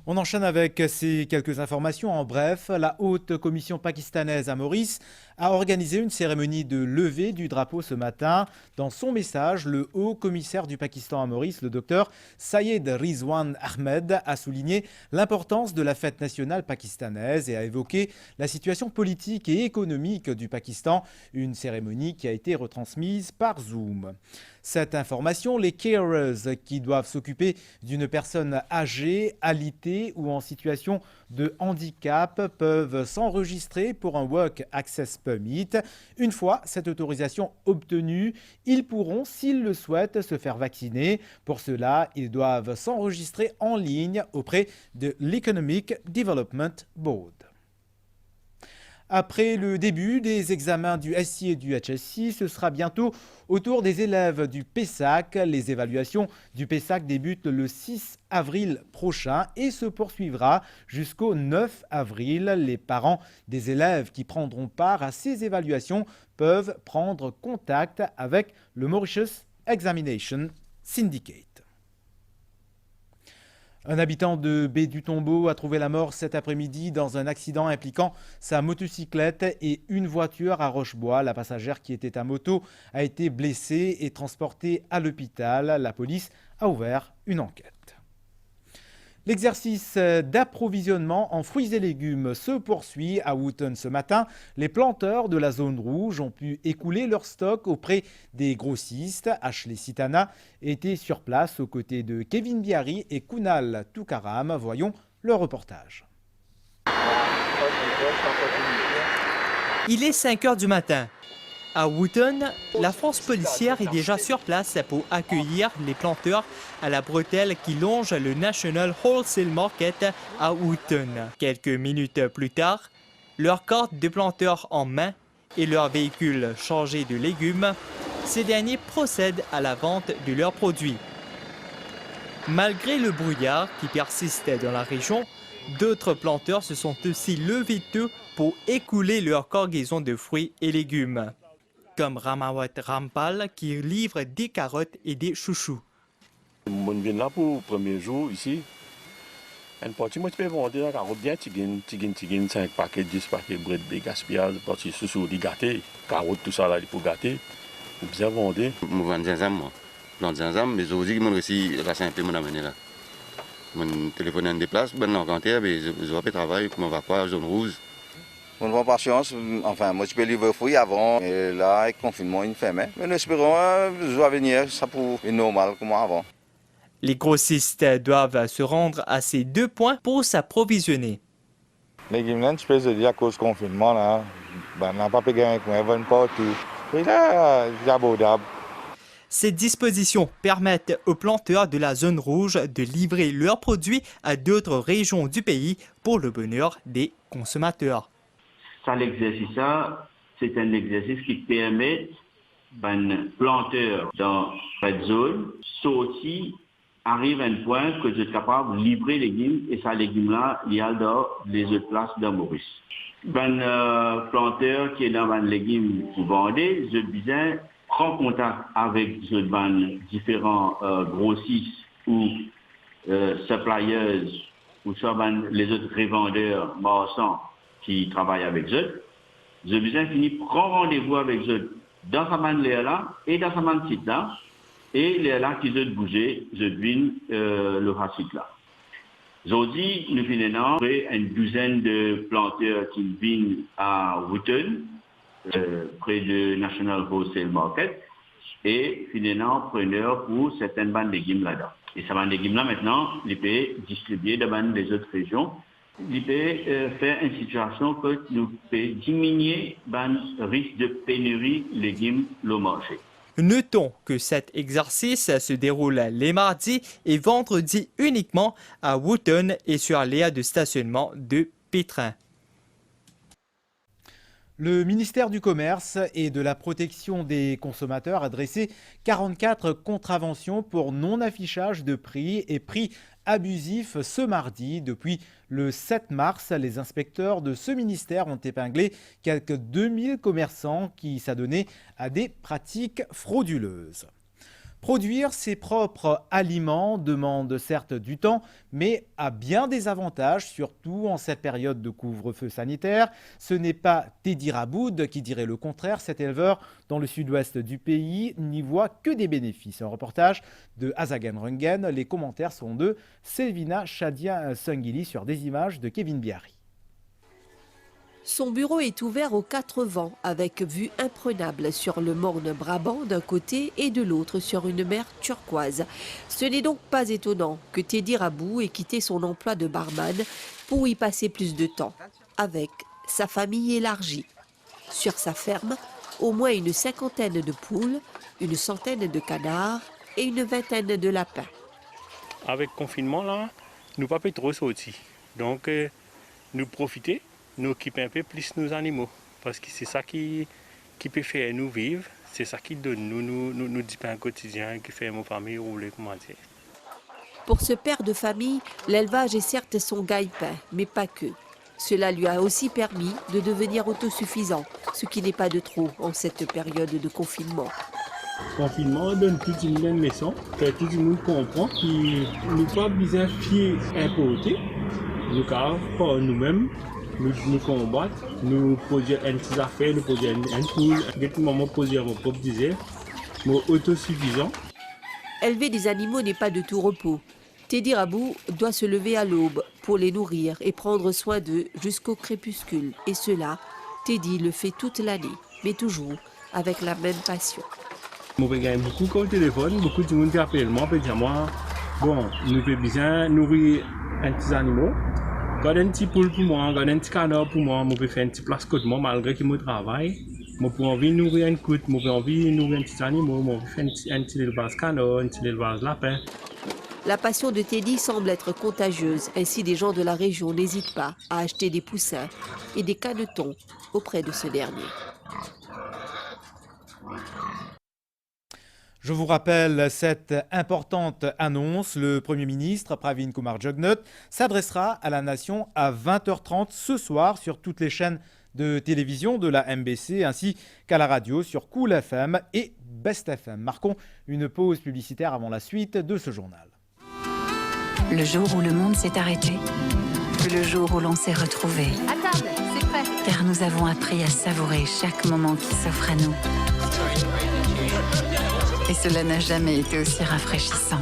On enchaîne avec ces quelques informations. En bref, la haute commission pakistanaise à Maurice a organisé une cérémonie de levée du drapeau ce matin. Dans son message, le haut commissaire du Pakistan à Maurice, le docteur Sayed Rizwan Ahmed, a souligné l'importance de la fête nationale pakistanaise et a évoqué la situation politique et économique du Pakistan, une cérémonie qui a été retransmise par Zoom. Cette information, les carers qui doivent s'occuper d'une personne âgée, alitée ou en situation de handicap peuvent s'enregistrer pour un Work Access Permit. Une fois cette autorisation obtenue, ils pourront, s'ils le souhaitent, se faire vacciner. Pour cela, ils doivent s'enregistrer en ligne auprès de l'Economic Development Board. Après le début des examens du SI et du HSI, ce sera bientôt au tour des élèves du PESAC. Les évaluations du PESAC débutent le 6 avril prochain et se poursuivra jusqu'au 9 avril. Les parents des élèves qui prendront part à ces évaluations peuvent prendre contact avec le Mauritius Examination Syndicate. Un habitant de Baie du Tombeau a trouvé la mort cet après-midi dans un accident impliquant sa motocyclette et une voiture à Rochebois. La passagère qui était à moto a été blessée et transportée à l'hôpital. La police a ouvert une enquête. L'exercice d'approvisionnement en fruits et légumes se poursuit à Wootton ce matin. Les planteurs de la zone rouge ont pu écouler leur stock auprès des grossistes. Ashley Sitana était sur place aux côtés de Kevin Biari et Kunal Toukaram. Voyons le reportage. Il est 5 h du matin. À Wootton, la force policière est déjà sur place pour accueillir les planteurs à la bretelle qui longe le National Wholesale Market à Wootton. Quelques minutes plus tard, leur carte de planteurs en main et leur véhicule chargé de légumes, ces derniers procèdent à la vente de leurs produits. Malgré le brouillard qui persiste dans la région, d'autres planteurs se sont aussi levés tôt pour écouler leur cargaison de fruits et légumes, comme Ramawat Rampal qui livre des carottes et des chouchous. On vient là pour le premier jour ici. Une partie, moi, je peux vendre des carottes bien, 5 paquets, 10 paquets de bread de gaspillage, partie chouchous, des gâtés, carottes, tout ça là, il faut gâter. On bien vendre. Je vends des zinzam, moi. Je vends des zinzam, mais je vous dis que je suis resté un peu mon amener là. Mon téléphone est déplacé, je suis en cantier, je vais travailler, comment on va faire, zone rouge. On va par chance, enfin, moi je peux livrer fruits avant, et là, avec le confinement, il ferme. Mais nous espérons, je vais venir, ça pour être normal comme avant. Les grossistes doivent se rendre à ces 2 points pour s'approvisionner. Les légumes, je peux dire à cause du confinement, là, on n'a pas pu gagner avec moi, ils vont partout. Et là, c'est abordable. Ces dispositions permettent aux planteurs de la zone rouge de livrer leurs produits à d'autres régions du pays pour le bonheur des consommateurs. Ça, l'exercice, c'est un exercice qui permet aux planteurs dans cette zone sortir, arrive à un point que je suis capable de livrer les légumes et ces légumes-là, il y a dans les autres places de Maurice. Planteur qui est dans les légumes pour vendre, je disais, prend contact avec les différents grossistes ou suppliers ou soit les autres revendeurs marchands qui travaillent avec eux. Je besoin fini prend rendez-vous avec eux dans sa là et dans sa site là et les là qui veulent bouger, je devine le raciste là. Aujourd'hui, nous finissons une douzaine de planteurs qui viennent à Wootton, près de National Wholesale Market, et finalement preneurs pour certaines bandes de légumes là-dedans. Et ces bandes de légumes là maintenant, les pays distribués dans les autres régions, les pays faire une situation que nous pouvons diminuer le risque de pénurie de légumes au marché. Notons que cet exercice se déroule les mardis et vendredis uniquement à Wootton et sur l'aire de stationnement de Pétrin. Le ministère du Commerce et de la Protection des consommateurs a dressé 44 contraventions pour non-affichage de prix et prix abusifs ce mardi. Depuis le 7 mars, les inspecteurs de ce ministère ont épinglé quelques 2000 commerçants qui s'adonnaient à des pratiques frauduleuses. Produire ses propres aliments demande certes du temps, mais a bien des avantages, surtout en cette période de couvre-feu sanitaire. Ce n'est pas Teddy Raboud qui dirait le contraire. Cet éleveur dans le sud-ouest du pays n'y voit que des bénéfices. Un reportage de Azagan Rungen. Les commentaires sont de Selvina Shadia Sungili sur des images de Kevin Biari. Son bureau est ouvert aux 4 vents, avec vue imprenable sur le morne Brabant d'un côté et de l'autre sur une mer turquoise. Ce n'est donc pas étonnant que Teddy Rabou ait quitté son emploi de barman pour y passer plus de temps, avec sa famille élargie. Sur sa ferme, au moins une 50aine de poules, une centaine de canards et une 20aine de lapins. Avec le confinement, là, nous ne pouvons pas trop sortir. Donc, nous profiter. Nous occuper un peu plus nos animaux, parce que c'est ça qui peut faire nous vivre, c'est ça qui donne nous du pain quotidien, qui fait nos familles rouler, comment dire. Pour ce père de famille, l'élevage est certes son gagne-pain, mais pas que. Cela lui a aussi permis de devenir autosuffisant, ce qui n'est pas de trop en cette période de confinement. Le confinement donne tout le monde une leçon, que tout le monde comprend, qui nous pas besoin de fier importer, nous car par nous-mêmes. Nous combattons, nous produisons une petite affaire, nous produisons une poule, dès que maman produit mon propre désert, nous autosuffisant. Élever des animaux n'est pas de tout repos. Teddy Rabou doit se lever à l'aube pour les nourrir et prendre soin d'eux jusqu'au crépuscule. Et cela, Teddy le fait toute l'année, mais toujours avec la même passion. Je gagne beaucoup au téléphone, beaucoup de monde qui appelle moi, peut dire moi, bon, nous pouvons bien nourrir un petit animal. Quand un petit poule pour moi, quand un petit canard pour moi, je peux faire un petit place côté moi malgré que je travaille. Je peux envie de nourrir une côte, je peux envie de nourrir un petit animal, je peux faire un petit élevage canard, un petit élevage lapin. La passion de Teddy semble être contagieuse. Ainsi, des gens de la région n'hésitent pas à acheter des poussins et des canetons auprès de ce dernier. Je vous rappelle cette importante annonce. Le Premier ministre, Pravin Kumar Jugnauth, s'adressera à la nation à 20h30 ce soir sur toutes les chaînes de télévision de la MBC ainsi qu'à la radio sur Cool FM et Best FM. Marquons une pause publicitaire avant la suite de ce journal. Le jour où le monde s'est arrêté, le jour où l'on s'est retrouvé. À table, c'est prêt. Car nous avons appris à savourer chaque moment qui s'offre à nous. Et cela n'a jamais été aussi rafraîchissant.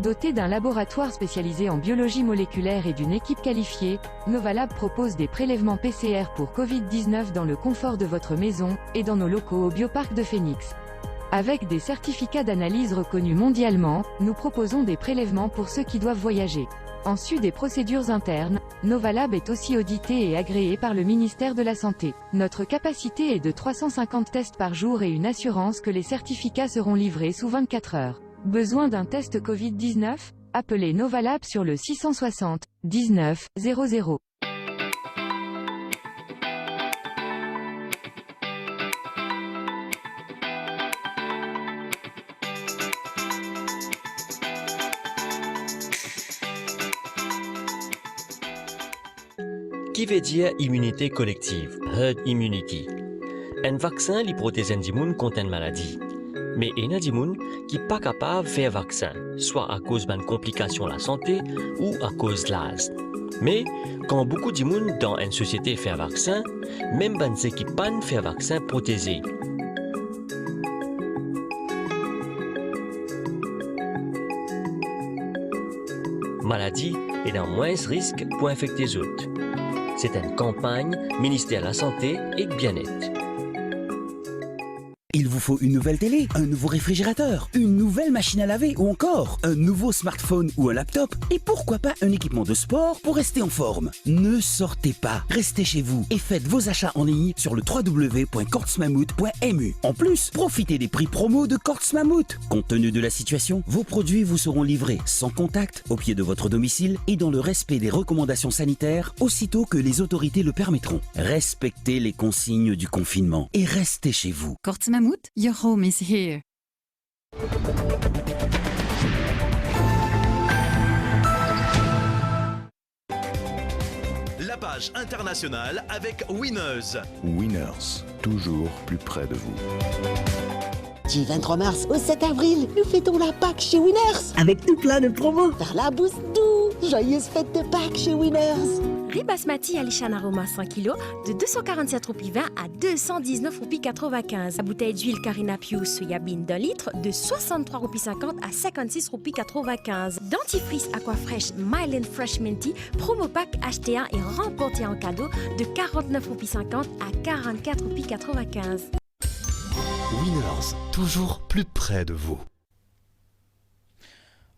Doté d'un laboratoire spécialisé en biologie moléculaire et d'une équipe qualifiée, Novalab propose des prélèvements PCR pour Covid-19 dans le confort de votre maison et dans nos locaux au Bioparc de Phoenix. Avec des certificats d'analyse reconnus mondialement, nous proposons des prélèvements pour ceux qui doivent voyager. En sus des procédures internes, Novalab est aussi audité et agréé par le ministère de la Santé. Notre capacité est de 350 tests par jour et une assurance que les certificats seront livrés sous 24 heures. Besoin d'un test Covid-19? Appelez Novalab sur le 660 19 00. Qui veut dire immunité collective, herd immunity. Un vaccin li protège un monde contre une maladie. Mais il y a des gens qui ne sont pas capables de faire vaccin, soit à cause d'une complication de la santé ou à cause de l'âge. Mais quand beaucoup de gens dans une société font vaccin, même ceux qui ne font pas faire vaccin protégés. Maladie est un moins risque pour infecter les autres. C'est une campagne ministère de la Santé et du Bien-être. Il vous faut une nouvelle télé, un nouveau réfrigérateur, une nouvelle machine à laver ou encore un nouveau smartphone ou un laptop et pourquoi pas un équipement de sport pour rester en forme. Ne sortez pas, restez chez vous et faites vos achats en ligne sur le www.kortsmammut.mu. En plus, profitez des prix promo de Korts Mammut. Compte tenu de la situation, vos produits vous seront livrés sans contact, au pied de votre domicile et dans le respect des recommandations sanitaires aussitôt que les autorités le permettront. Respectez les consignes du confinement et restez chez vous. Korts Mammut, your home is here. La page internationale avec Winners. Winners, toujours plus près de vous. Du 23 mars au 7 avril, nous fêtons la Pâques chez Winners. Avec tout plein de promos. Vers la bourse doux. Joyeuse fête de Pâques chez Winners. Riz basmati Alishan Aroma 100 kg de 247 roupies 20 à 219 roupies 95. La bouteille d'huile Carina Pius soyabine d'un litre de 63 roupies 50 à 56 roupies 95. Dentifrice Aquafresh Mylan Fresh Minty, promo pack acheté un et remporté en cadeau de 49 roupies 50 à 44 roupies 95. Winners, toujours plus près de vous.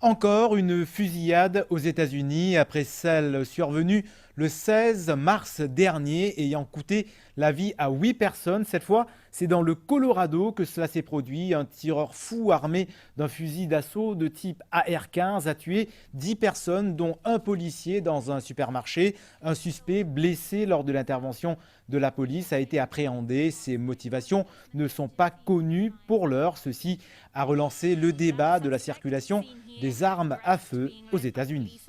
Encore une fusillade aux États-Unis après celle survenue le 16 mars dernier, ayant coûté la vie à 8 personnes. Cette fois, c'est dans le Colorado que cela s'est produit. Un tireur fou armé d'un fusil d'assaut de type AR-15 a tué 10 personnes, dont un policier dans un supermarché. Un suspect blessé lors de l'intervention de la police a été appréhendé. Ses motivations ne sont pas connues pour l'heure. Ceci a relancé le débat de la circulation des armes à feu aux États-Unis.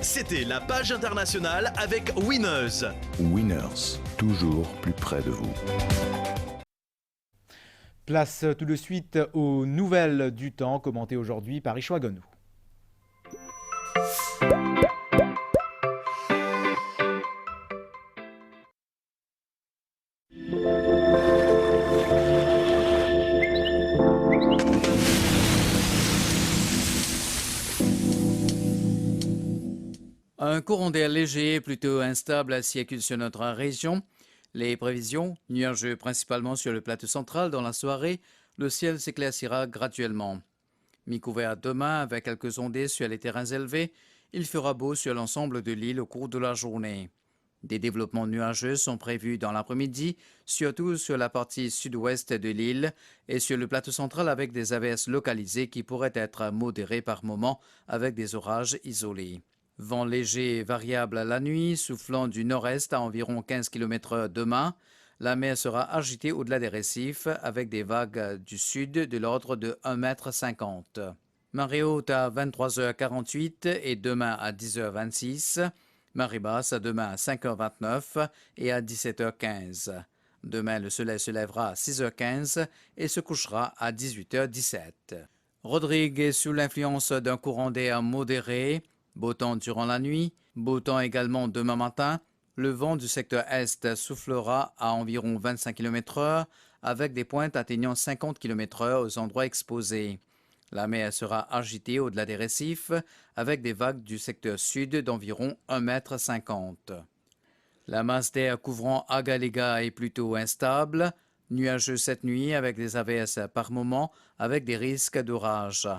C'était la page internationale avec Winners. Winners, toujours plus près de vous. Place tout de suite aux nouvelles du temps commentées aujourd'hui par Ishwa Gonou. Un courant d'air léger et plutôt instable circule sur notre région. Les prévisions, nuageux principalement sur le plateau central dans la soirée, le ciel s'éclaircira graduellement. Mi-couvert demain avec quelques ondées sur les terrains élevés, il fera beau sur l'ensemble de l'île au cours de la journée. Des développements nuageux sont prévus dans l'après-midi, surtout sur la partie sud-ouest de l'île et sur le plateau central avec des averses localisées qui pourraient être modérées par moments avec des orages isolés. Vent léger et variable la nuit, soufflant du nord-est à environ 15 km/h demain. La mer sera agitée au-delà des récifs avec des vagues du sud de l'ordre de 1,50 m. Marée haute à 23h48 et demain à 10h26. Marée basse demain à 5h29 et à 17h15. Demain, le soleil se lèvera à 6h15 et se couchera à 18h17. Rodrigue est sous l'influence d'un courant d'air modéré. Beau temps durant la nuit, beau temps également demain matin. Le vent du secteur est soufflera à environ 25 km/h avec des pointes atteignant 50 km/h aux endroits exposés. La mer sera agitée au-delà des récifs avec des vagues du secteur sud d'environ 1,50 m. La masse d'air couvrant Agalega est plutôt instable, nuageux cette nuit avec des averses par moments avec des risques d'orage.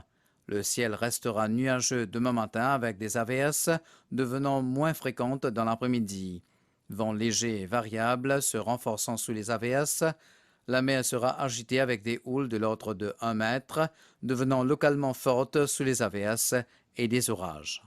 Le ciel restera nuageux demain matin avec des averses devenant moins fréquentes dans l'après-midi. Vent léger et variable se renforçant sous les averses. La mer sera agitée avec des houles de l'ordre de 1 mètre, devenant localement fortes sous les averses et des orages.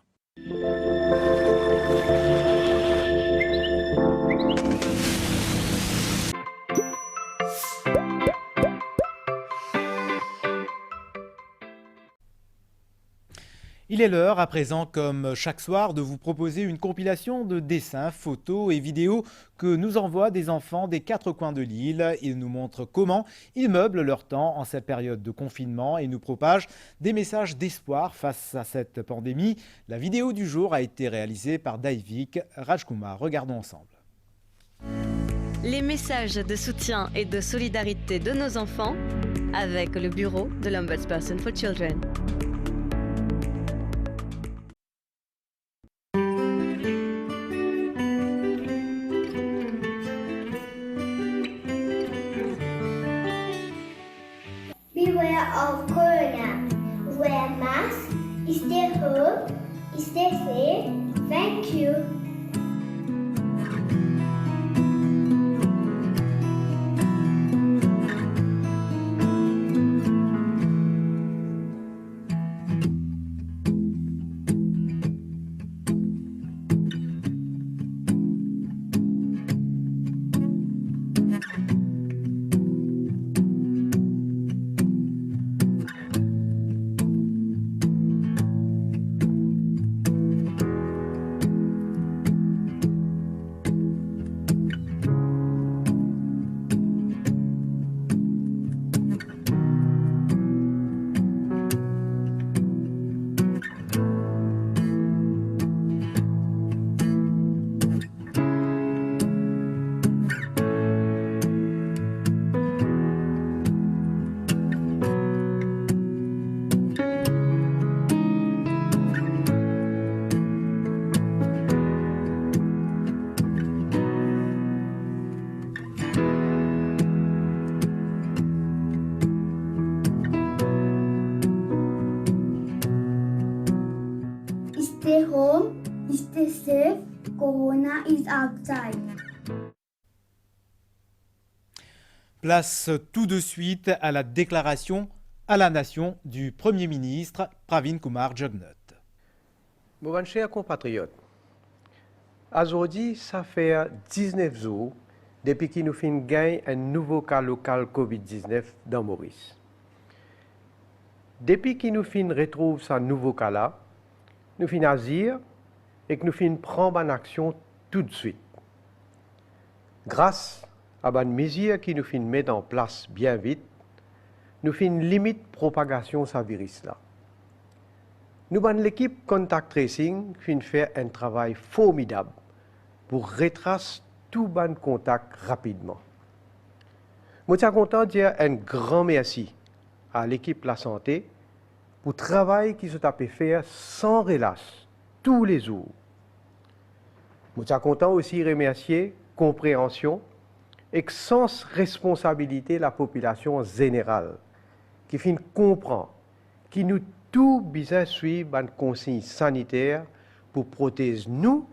Il est l'heure à présent, comme chaque soir, de vous proposer une compilation de dessins, photos et vidéos que nous envoient des enfants des 4 coins de l'île. Ils nous montrent comment ils meublent leur temps en cette période de confinement et nous propagent des messages d'espoir face à cette pandémie. La vidéo du jour a été réalisée par Daivik Rajkumar. Regardons ensemble. Les messages de soutien et de solidarité de nos enfants avec le bureau de l'Ombudsperson for Children. Beware of corona. Wear mask. Stay home. Stay safe. Thank you. Stay home, Stay safe. Corona is outside. Place tout de suite à la déclaration à la nation du Premier ministre Pravin Kumar Jugnauth. Mes chers compatriotes, aujourd'hui, ça fait 19 jours depuis que nous finissons gagner un nouveau cas local COVID-19 dans Maurice. Depuis que nous finissons retrouver ce nouveau cas-là, nous finissons agir et que nous finissons prendre en action tout de suite. Grâce à une mesure qui nous finissons mettre en place bien vite, nous finissons limiter la propagation de ce virus-là. Nous, l'équipe Contact Tracing, finissons faire un travail formidable pour retracer tout bon contact rapidement. Je suis content de dire un grand merci à l'équipe de la santé pour le travail qu'ils ont pu faire sans relâche tous les jours. Je suis content aussi de remercier compréhension et sens responsabilité de la population générale qui finit comprendre qui nous tous besoin suivre une consigne sanitaire pour protéger nous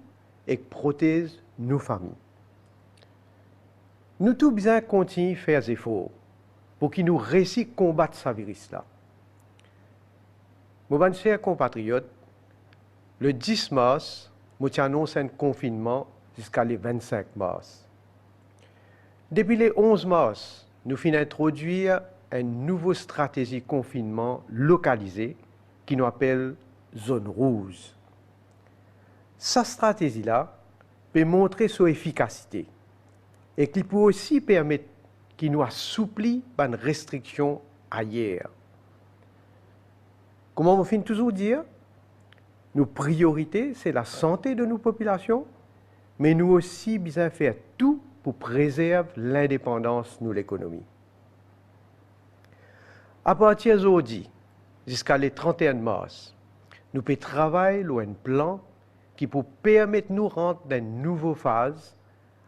et protéger nos familles. Nous tous besoin continuer à faire des efforts pour qu'ils nous réussissent à combattre ce virus-là. Mes chers compatriotes, le 10 mars, nous annonçons un confinement jusqu'à le 25 mars. Depuis le 11 mars, nous finissons introduire une nouvelle stratégie de confinement localisée qui nous appelle zone rouge. Cette stratégie-là peut montrer son efficacité et qui peut aussi permettre qu'il nous assouplit une restriction ailleurs. Comment on finit toujours dire? Nos priorités, c'est la santé de nos populations, mais nous aussi besoin faire tout pour préserver l'indépendance de l'économie. À partir d'aujourd'hui, jusqu'à le 31 mars, nous pouvons travailler sur un plan qui peut permettre de nous rentrer dans une nouvelle phase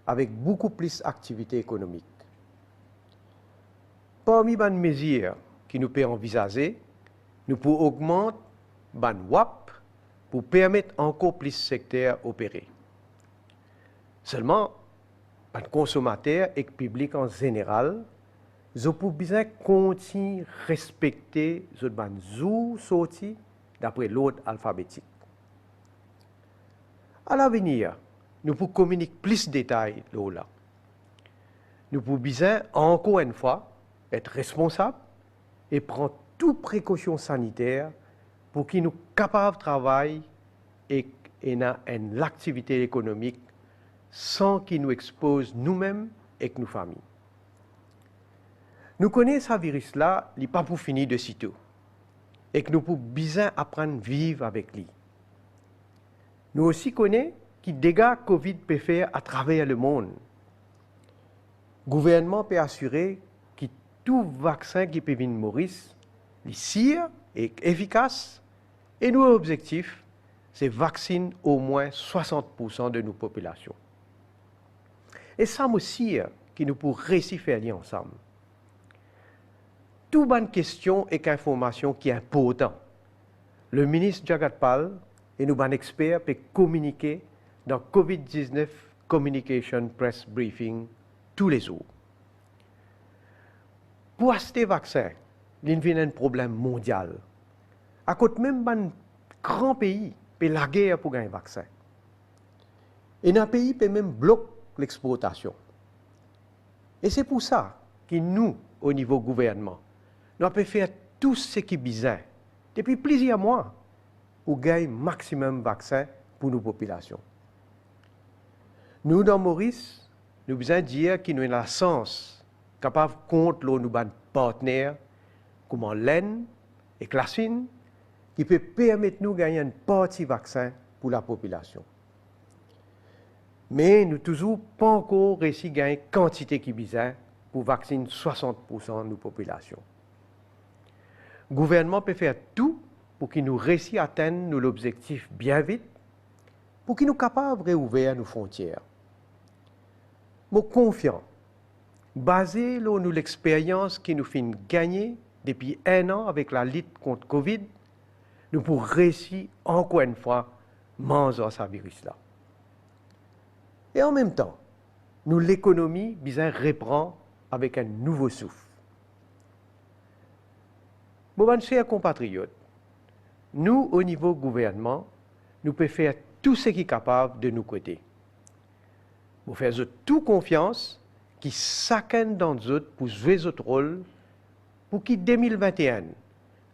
avec beaucoup plus d'activités économiques. Parmi les mesures que nous pouvons envisager, nous pouvons augmenter le WAP pour permettre encore plus de secteurs opérer. Seulement, les consommateurs et le public en général, ils ont besoin de continuer à respecter les jours sortis d'après l'ordre alphabétique. À l'avenir, nous pouvons communiquer plus de détails là. Nous pouvons besoin, encore une fois, être responsables et prendre toutes précautions sanitaires pour qu'ils nous soient capables de travailler et l'activité économique sans qu'ils nous exposent nous-mêmes et nos familles. Nous connaissons ce virus-là, il n'est pas pour finir de sitôt, et que nous pouvons bien apprendre à vivre avec lui. Nous aussi connaissons quels dégâts Covid peut faire à travers le monde. Le gouvernement peut assurer que tout vaccin qui peut venir de Maurice est sûr et efficace, et notre objectif, c'est de vacciner au moins 60% de nos populations. Et ça aussi, que nous pouvons réussir à faire ensemble. Toute bonne question et information qui est importante. Le ministre Jagatpal et nos experts peuvent communiquer dans COVID-19 Communication Press Briefing tous les jours. Pour acheter vaccin, il y a un problème mondial. À côté même d'un grand pays peut la guerre pour gagner un vaccin. Et un pays peut même bloquer l'exportation. Et c'est pour ça que nous, au niveau gouvernement, nous avons fait tout ce qui est besoin depuis plusieurs mois pour gagner maximum de vaccins pour nos populations. Nous, dans Maurice, nous devons dire que nous avons la chance capable de compter nos partenaires comme l'Inde et la Chine qui peut permettre de nous gagner un petit vaccin pour la population. Mais nous n'avons toujours pas encore réussi à gagner la quantité qui est besoin pour vacciner 60% de nos populations. Le gouvernement peut faire tout pour qu'il nous réussisse à atteindre l'objectif bien vite, pour qu'il nous capables de réouvrir nos frontières. Je suis confiant, basé sur l'expérience que nous avons gagnée depuis 1 an avec la lutte contre Covid, nous pourrons réussir encore une fois mange ce virus-là. Et en même temps, nous, l'économie, bien reprend avec un nouveau souffle. Mes chers compatriotes, nous, au niveau gouvernement, nous pouvons faire tout ce qui est capable de nous côtés. Nous faisons tout confiance qui chacun d'entre eux pour jouer notre rôle pour que 2021,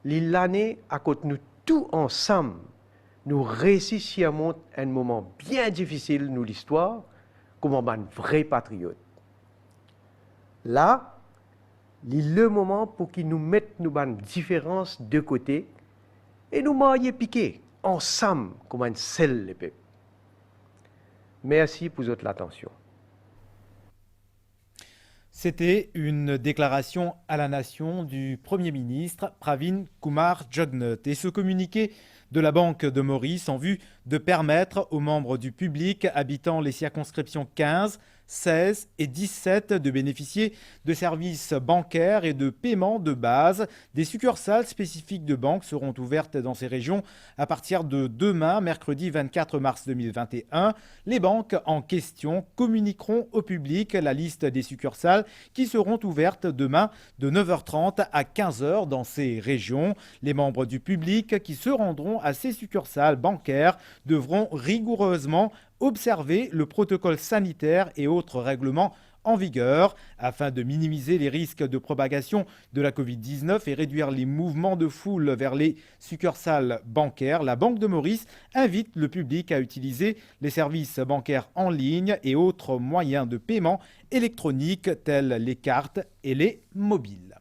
l'année à côté nous tous ensemble, nous réussissions un moment bien difficile nous l'histoire comme un vrai patriote. Là, le moment pour qu'ils nous mettent nos différences de côté et nous marier piquer ensemble comme un seul peuple. Merci pour votre attention. C'était une déclaration à la nation du Premier ministre Pravin Kumar Jugnauth et ce communiqué de la Banque de Maurice en vue de permettre aux membres du public habitant les circonscriptions 15, 16 et 17 de bénéficier de services bancaires et de paiement de base. Des succursales spécifiques de banques seront ouvertes dans ces régions à partir de demain, mercredi 24 mars 2021. Les banques en question communiqueront au public la liste des succursales qui seront ouvertes demain de 9h30 à 15h dans ces régions. Les membres du public qui se rendront à ces succursales bancaires devront rigoureusement observer le protocole sanitaire et autres règlements en vigueur afin de minimiser les risques de propagation de la Covid-19 et réduire les mouvements de foule vers les succursales bancaires. La Banque de Maurice invite le public à utiliser les services bancaires en ligne et autres moyens de paiement électroniques tels les cartes et les mobiles.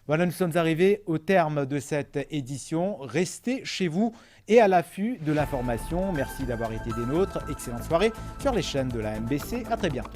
Voilà, nous sommes arrivés au terme de cette édition. Restez chez vous et à l'affût de l'information. Merci d'avoir été des nôtres. Excellente soirée sur les chaînes de la MBC. À très bientôt.